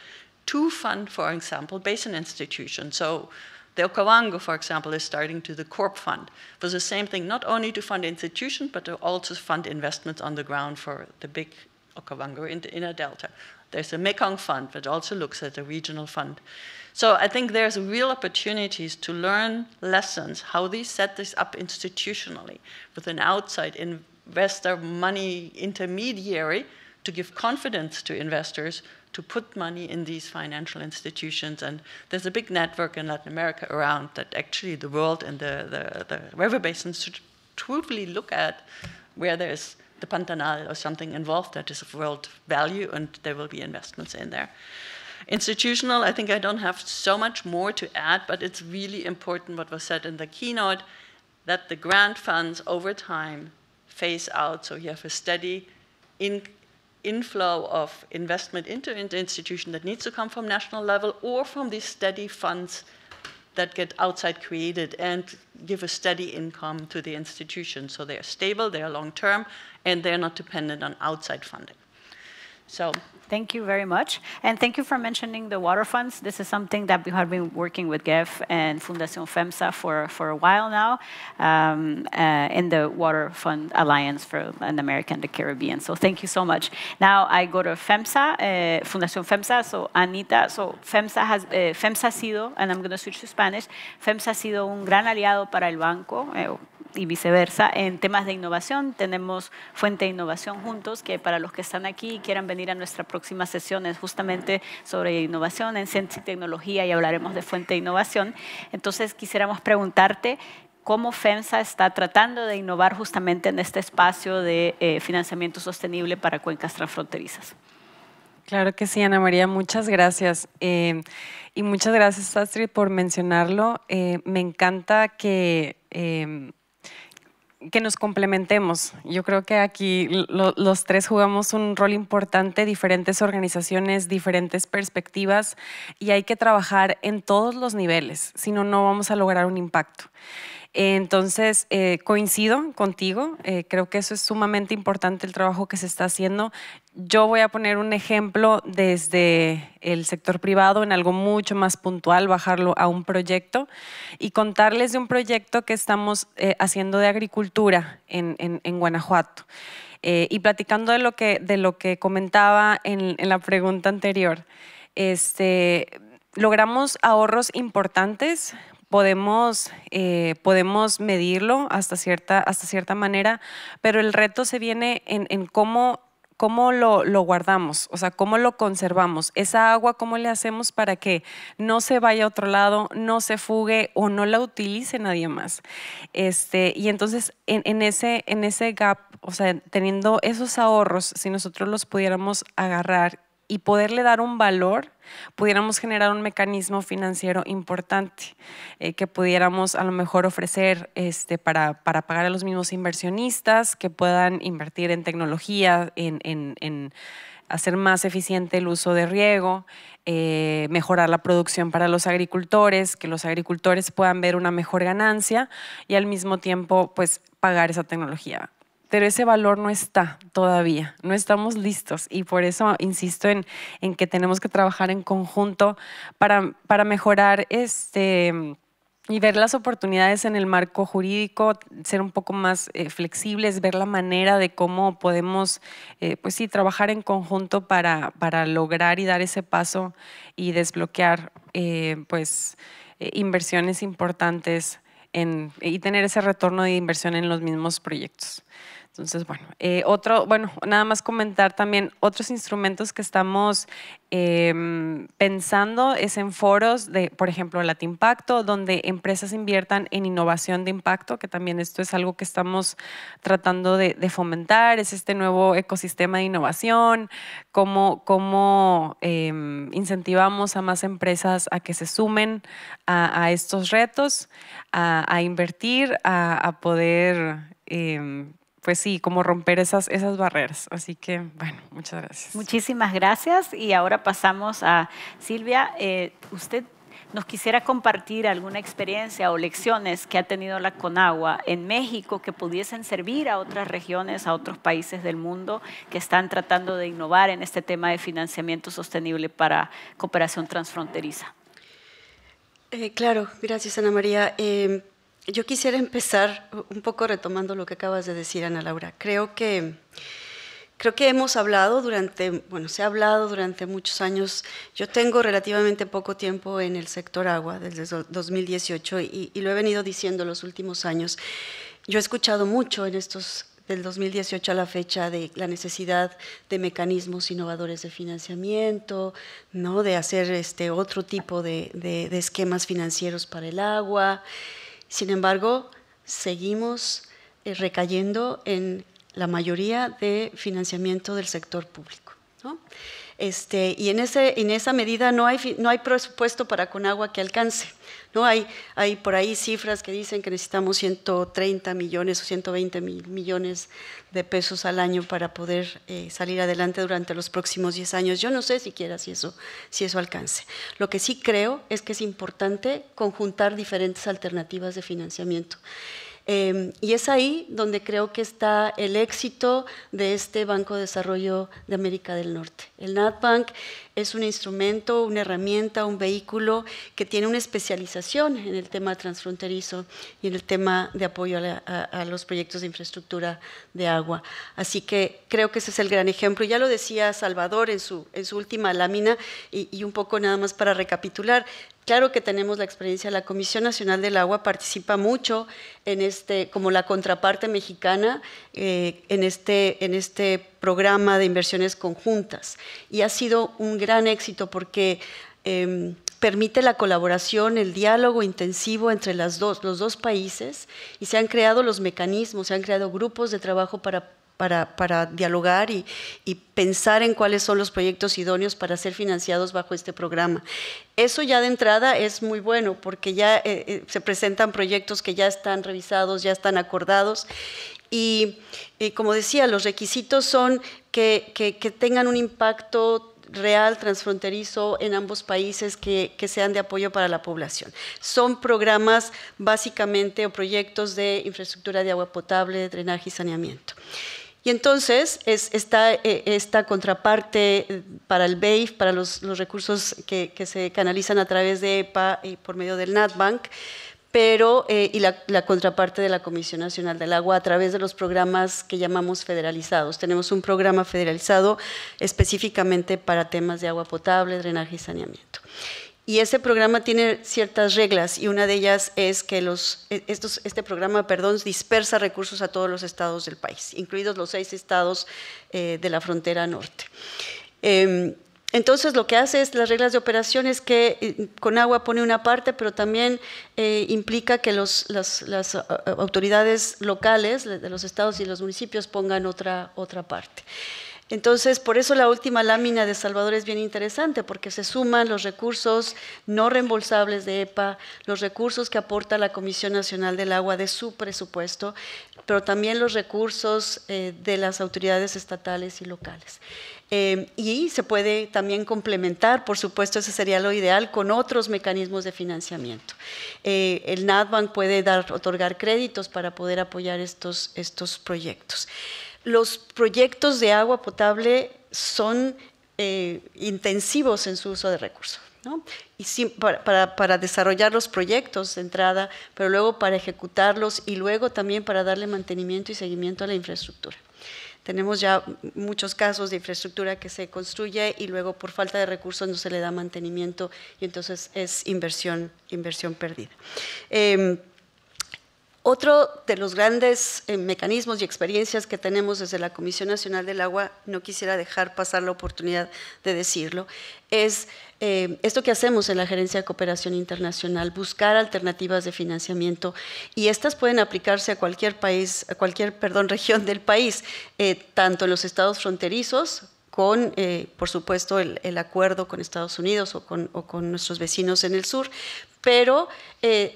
to fund, for example, basin institutions. So the Okavango, for example, is starting to the Corp Fund for the same thing, not only to fund institutions, but to also fund investments on the ground for the big Okavango in a delta. There's a Mekong Fund that also looks at a regional fund. So I think there's real opportunities to learn lessons, how they set this up institutionally with an outside investor money intermediary to give confidence to investors to put money in these financial institutions. And there's a big network in Latin America around that actually the world and the river basins should truthfully look at where there's the Pantanal or something involved that is of world value, and there will be investments in there. Institutional, I think I don't have so much more to add, but it's really important what was said in the keynote, that the grant funds over time phase out, so you have a steady inflow of investment into an institution that needs to come from national level or from these steady funds that get outside created and give a steady income to the institution. So they're stable, they're long-term, and they're not dependent on outside funding. So thank you very much. And thank you for mentioning the water funds. This is something that we have been working with GEF and Fundación FEMSA for a while now in the Water Fund Alliance for Latin America and the Caribbean. So thank you so much. Now I go to FEMSA, Fundación FEMSA. So Anita, so FEMSA ha sido, and I'm going to switch to Spanish, FEMSA ha sido un gran aliado para el banco, y viceversa. En temas de innovación, tenemos Fuente de Innovación juntos, que para los que están aquí y quieran venir a nuestra próxima sesión es justamente sobre innovación en ciencia y tecnología y hablaremos de Fuente de Innovación. Entonces, quisiéramos preguntarte cómo FEMSA está tratando de innovar justamente en este espacio de financiamiento sostenible para cuencas transfronterizas. Claro que sí, Ana María, muchas gracias. Y muchas gracias, Astrid, por mencionarlo. Me encanta que nos complementemos. Yo creo que aquí los tres jugamos un rol importante, diferentes organizaciones, diferentes perspectivas, y hay que trabajar en todos los niveles, si no, no vamos a lograr un impacto. Entonces, coincido contigo, creo que eso es sumamente importante el trabajo que se está haciendo. Yo voy a poner un ejemplo desde el sector privado en algo mucho más puntual, bajarlo a un proyecto y contarles de un proyecto que estamos haciendo de agricultura en Guanajuato. Y platicando de lo que comentaba en la pregunta anterior, logramos ahorros importantes. Podemos medirlo hasta cierta manera, pero el reto se viene en cómo lo guardamos, o sea, cómo lo conservamos. Esa agua, ¿cómo le hacemos para que no se vaya a otro lado, no se fugue o no la utilice nadie más? Y entonces, en ese gap, o sea, teniendo esos ahorros, si nosotros los pudiéramos agarrar y poderle dar un valor, pudiéramos generar un mecanismo financiero importante que pudiéramos a lo mejor ofrecer para pagar a los mismos inversionistas que puedan invertir en tecnología, en hacer más eficiente el uso de riego, mejorar la producción para los agricultores, que los agricultores puedan ver una mejor ganancia y al mismo tiempo pues pagar esa tecnología. Pero ese valor no está todavía, no estamos listos y por eso insisto en que tenemos que trabajar en conjunto para mejorar y ver las oportunidades en el marco jurídico, ser un poco más flexibles, ver la manera de cómo podemos pues sí, trabajar en conjunto para lograr y dar ese paso y desbloquear inversiones importantes y tener ese retorno de inversión en los mismos proyectos. Entonces, bueno, nada más comentar también otros instrumentos que estamos pensando es en foros de, por ejemplo, Latimpacto, donde empresas inviertan en innovación de impacto, que también esto es algo que estamos tratando de fomentar, es este nuevo ecosistema de innovación, cómo incentivamos a más empresas a que se sumen a estos retos, a invertir, a poder pues sí, como romper esas barreras. Así que, bueno, muchas gracias. Muchísimas gracias. Y ahora pasamos a Silvia. Usted nos quisiera compartir alguna experiencia o lecciones que ha tenido la Conagua en México que pudiesen servir a otras regiones, a otros países del mundo que están tratando de innovar en este tema de financiamiento sostenible para cooperación transfronteriza. Claro, gracias Ana María. Yo quisiera empezar un poco retomando lo que acabas de decir, Ana Laura. Creo que hemos hablado se ha hablado durante muchos años. Yo tengo relativamente poco tiempo en el sector agua, desde 2018, y lo he venido diciendo los últimos años. Yo he escuchado mucho en estos, del 2018 a la fecha, de la necesidad de mecanismos innovadores de financiamiento, ¿no? De hacer otro tipo de esquemas financieros para el agua. Sin embargo, seguimos recayendo en la mayoría de financiamiento del sector público, ¿no? Y en esa medida no hay presupuesto para Conagua que alcance, ¿no? Hay por ahí cifras que dicen que necesitamos 130 millones o 120 millones de pesos al año para poder salir adelante durante los próximos 10 años. Yo no sé siquiera si eso alcance. Lo que sí creo es que es importante conjuntar diferentes alternativas de financiamiento. Y es ahí donde creo que está el éxito de este Banco de Desarrollo de América del Norte. El NatBank es un instrumento, una herramienta, un vehículo que tiene una especialización en el tema transfronterizo y en el tema de apoyo a los proyectos de infraestructura de agua. Así que creo que ese es el gran ejemplo. Ya lo decía Salvador en su última lámina y un poco nada más para recapitular. Claro que tenemos la experiencia, la Comisión Nacional del Agua participa mucho en como la contraparte mexicana en este programa de inversiones conjuntas, y ha sido un gran éxito porque permite la colaboración, el diálogo intensivo entre los dos países, y se han creado los mecanismos, se han creado grupos de trabajo para dialogar y pensar en cuáles son los proyectos idóneos para ser financiados bajo este programa. Eso ya de entrada es muy bueno porque ya se presentan proyectos que ya están revisados, ya están acordados, y como decía, los requisitos son que tengan un impacto real, transfronterizo en ambos países, que sean de apoyo para la población. Son programas básicamente o proyectos de infraestructura de agua potable, drenaje y saneamiento. Y entonces está esta contraparte para el BEIF, para los recursos que se canalizan a través de EPA y por medio del NatBank, y la contraparte de la Comisión Nacional del Agua a través de los programas que llamamos federalizados. Tenemos un programa federalizado específicamente para temas de agua potable, drenaje y saneamiento. Y ese programa tiene ciertas reglas, y una de ellas es que este programa dispersa recursos a todos los estados del país, incluidos los 6 estados de la frontera norte. Entonces, lo que hace es, las reglas de operación es que Conagua pone una parte, pero también implica que las autoridades locales de los estados y los municipios pongan otra parte. Entonces, por eso la última lámina de Salvador es bien interesante, porque se suman los recursos no reembolsables de EPA, los recursos que aporta la Comisión Nacional del Agua de su presupuesto, pero también los recursos de las autoridades estatales y locales. Y se puede también complementar, por supuesto, ese sería lo ideal, con otros mecanismos de financiamiento. El NatBank puede otorgar créditos para poder apoyar estos proyectos. Los proyectos de agua potable son intensivos en su uso de recursos, ¿no? Y sí, para desarrollar los proyectos de entrada, pero luego para ejecutarlos y luego también para darle mantenimiento y seguimiento a la infraestructura. Tenemos ya muchos casos de infraestructura que se construye y luego por falta de recursos no se le da mantenimiento, y entonces es inversión perdida. Otro de los grandes mecanismos y experiencias que tenemos desde la Comisión Nacional del Agua, no quisiera dejar pasar la oportunidad de decirlo, es esto que hacemos en la Gerencia de Cooperación Internacional, buscar alternativas de financiamiento, y estas pueden aplicarse a cualquier país, a cualquier, región del país, tanto en los estados fronterizos, con, por supuesto, el acuerdo con Estados Unidos o con nuestros vecinos en el sur, pero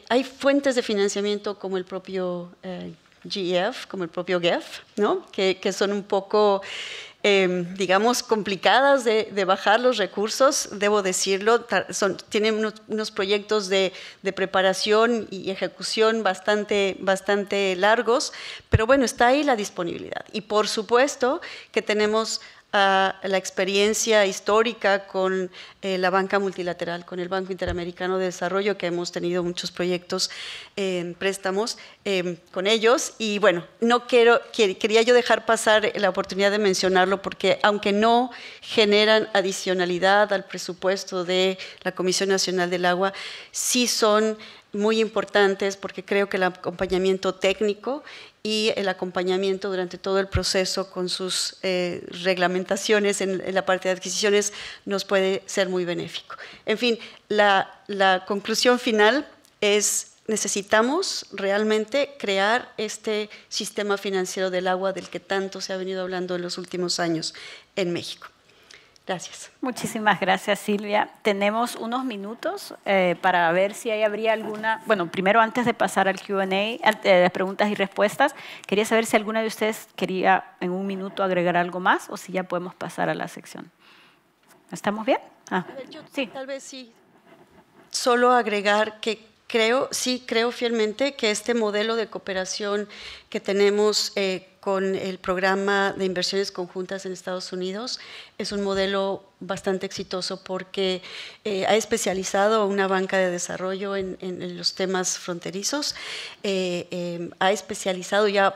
hay fuentes de financiamiento como el propio GEF, como el propio GEF, ¿no? que son un poco, digamos, complicadas de bajar los recursos, debo decirlo, tienen unos proyectos de preparación y ejecución bastante largos, pero bueno, está ahí la disponibilidad. Y por supuesto que tenemos la experiencia histórica con la banca multilateral, con el Banco Interamericano de Desarrollo, que hemos tenido muchos proyectos en préstamos con ellos. Y bueno, quería yo dejar pasar la oportunidad de mencionarlo porque aunque no generan adicionalidad al presupuesto de la Comisión Nacional del Agua, sí son muy importantes porque creo que el acompañamiento técnico y el acompañamiento durante todo el proceso con sus reglamentaciones en la parte de adquisiciones nos puede ser muy benéfico. En fin, la conclusión final es: necesitamos realmente crear este sistema financiero del agua del que tanto se ha venido hablando en los últimos años en México. Gracias. Muchísimas gracias, Silvia. Tenemos unos minutos para ver si habría alguna... Bueno, primero, antes de pasar al Q&A, las preguntas y respuestas, quería saber si alguna de ustedes quería en un minuto agregar algo más o si ya podemos pasar a la sección. ¿Estamos bien? Yo, sí. Tal vez sí. Solo agregar que creo fielmente que este modelo de cooperación que tenemos con el programa de inversiones conjuntas en Estados Unidos es un modelo bastante exitoso porque ha especializado una banca de desarrollo en los temas fronterizos, ha especializado ya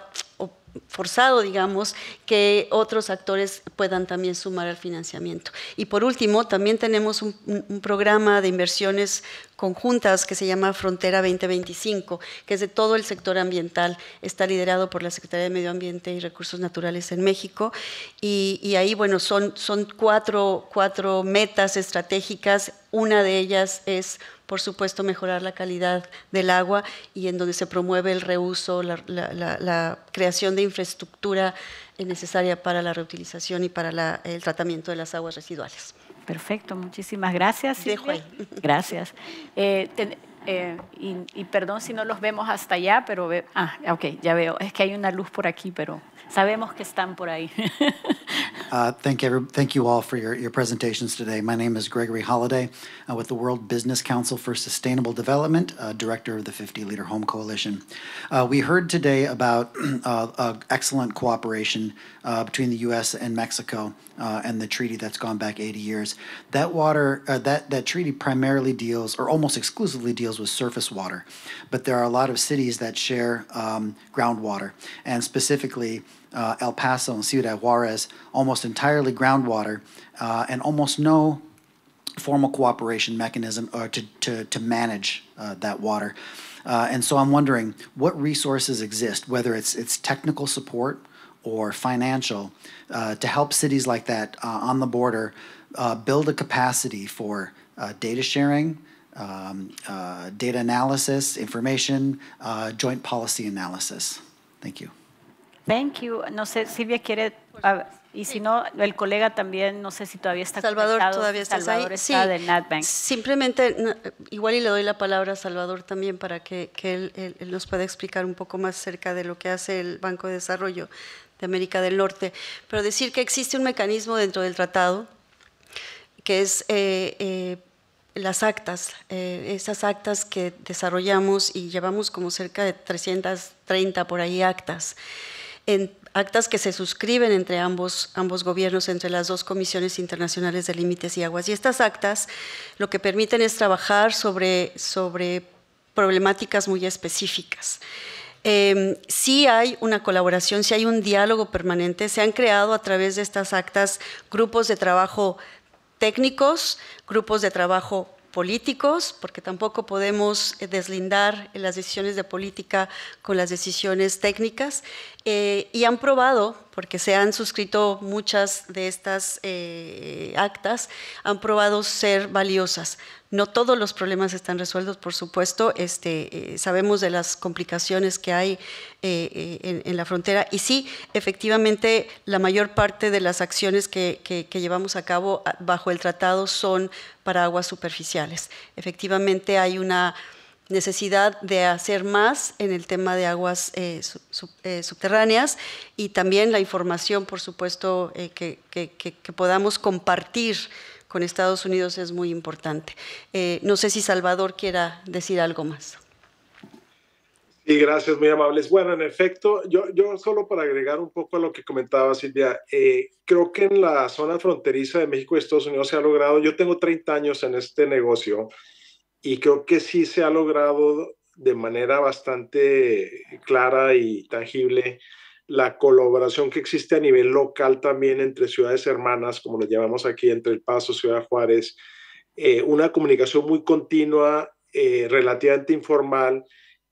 forzado, digamos, que otros actores puedan también sumar al financiamiento. Y por último, también tenemos un programa de inversiones conjuntas que se llama Frontera 2025, que es de todo el sector ambiental, está liderado por la Secretaría de Medio Ambiente y Recursos Naturales en México, y ahí, bueno, son cuatro metas estratégicas. Una de ellas es, por supuesto, mejorar la calidad del agua y en donde se promueve el reuso, la creación de infraestructura necesaria para la reutilización y para el tratamiento de las aguas residuales. Perfecto, muchísimas gracias, Silvia. Dejo ahí. Gracias. Y perdón si no los vemos hasta allá, pero ok, ya veo. Es que hay una luz por aquí, pero sabemos que están por ahí. Thank you all for your presentations today. My name is Gregory Holliday with the World Business Council for Sustainable Development, director of the 50 Liter Home Coalition. We heard today about excellent cooperation between the U.S. and Mexico and the treaty that's gone back 80 years. That treaty primarily deals, or almost exclusively deals, with surface water, but there are a lot of cities that share groundwater, and specifically El Paso and Ciudad Juarez, almost entirely groundwater, and almost no formal cooperation mechanism to manage that water. And so I'm wondering what resources exist, whether it's technical support or financial, to help cities like that on the border build a capacity for data sharing, data analysis, information, joint policy analysis. Thank you. Thank you. No sé, Silvia quiere, y si no, el colega también, no sé si todavía está Salvador, conectado. ¿todavía estás Salvador ahí? está Sí, del NatBank. Simplemente, igual y le doy la palabra a Salvador también para que él nos pueda explicar un poco más acerca de lo que hace el Banco de Desarrollo de América del Norte, pero decir que existe un mecanismo dentro del tratado que es las actas, esas actas que desarrollamos y llevamos como cerca de 330 por ahí actas, actas que se suscriben entre ambos gobiernos, entre las dos comisiones internacionales de límites y aguas. Y estas actas lo que permiten es trabajar sobre problemáticas muy específicas. Sí hay una colaboración, sí hay un diálogo permanente, se han creado a través de estas actas grupos de trabajo técnicos, grupos de trabajo políticos, porque tampoco podemos deslindar las decisiones de política con las decisiones técnicas, y han probado, porque se han suscrito muchas de estas actas, han probado ser valiosas. No todos los problemas están resueltos, por supuesto, sabemos de las complicaciones que hay en la frontera, y sí, efectivamente, la mayor parte de las acciones que llevamos a cabo bajo el tratado son para aguas superficiales. Efectivamente, hay una necesidad de hacer más en el tema de aguas subterráneas, y también la información, por supuesto, que podamos compartir con Estados Unidos es muy importante. No sé si Salvador quiera decir algo más. Sí, gracias, muy amables. Bueno, en efecto, yo solo para agregar un poco a lo que comentaba Silvia, creo que en la zona fronteriza de México y Estados Unidos se ha logrado, yo tengo 30 años en este negocio, y creo que sí se ha logrado de manera bastante clara y tangible la colaboración que existe a nivel local también entre ciudades hermanas, como lo llamamos aquí, entre El Paso, Ciudad Juárez, una comunicación muy continua, relativamente informal,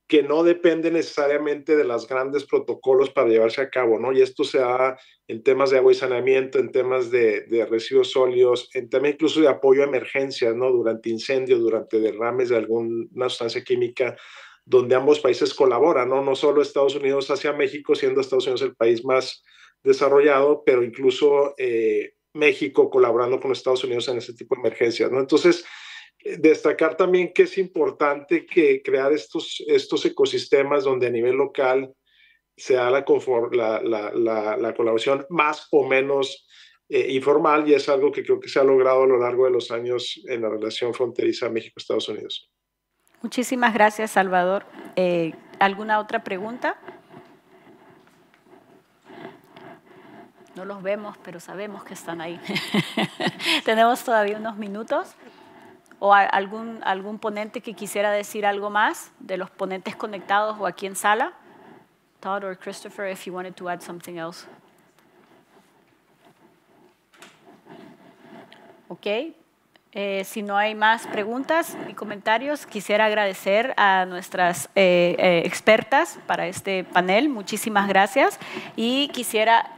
que no depende necesariamente de los grandes protocolos para llevarse a cabo, ¿no? Y esto se da en temas de agua y saneamiento, en temas de residuos sólidos, en temas incluso de apoyo a emergencias, ¿no? Durante incendios, durante derrames de alguna sustancia química, donde ambos países colaboran, ¿no? No solo Estados Unidos hacia México, siendo Estados Unidos el país más desarrollado, pero incluso México colaborando con Estados Unidos en ese tipo de emergencias, ¿no? Entonces, destacar también que es importante que crear estos ecosistemas donde a nivel local se da la colaboración más o menos informal, y es algo que creo que se ha logrado a lo largo de los años en la relación fronteriza México-Estados Unidos. Muchísimas gracias, Salvador. ¿Alguna otra pregunta? No los vemos, pero sabemos que están ahí. Tenemos todavía unos minutos. ¿O algún ponente que quisiera decir algo más de los ponentes conectados o aquí en sala? Todd or Christopher, if you wanted to add something else. Ok. Si no hay más preguntas ni comentarios, quisiera agradecer a nuestras expertas para este panel. Muchísimas gracias. Y quisiera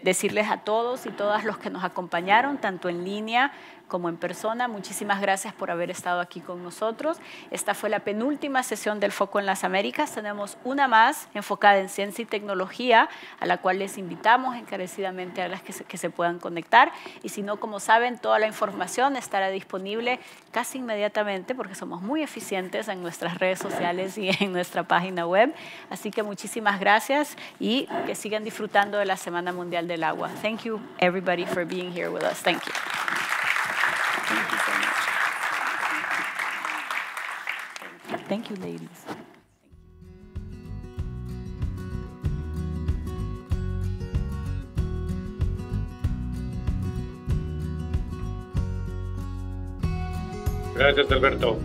decirles a todos y todas los que nos acompañaron, tanto en línea como en persona, muchísimas gracias por haber estado aquí con nosotros. Esta fue la penúltima sesión del Foco en las Américas. Tenemos una más enfocada en ciencia y tecnología, a la cual les invitamos encarecidamente a las que se puedan conectar. Y si no, como saben, toda la información estará disponible casi inmediatamente, porque somos muy eficientes en nuestras redes sociales y en nuestra página web. Así que muchísimas gracias y que sigan disfrutando de la Semana Mundial del Agua. Thank you, everybody, for being here with us. Thank you. Thank you so much. Thank you, ladies. Gracias, Alberto.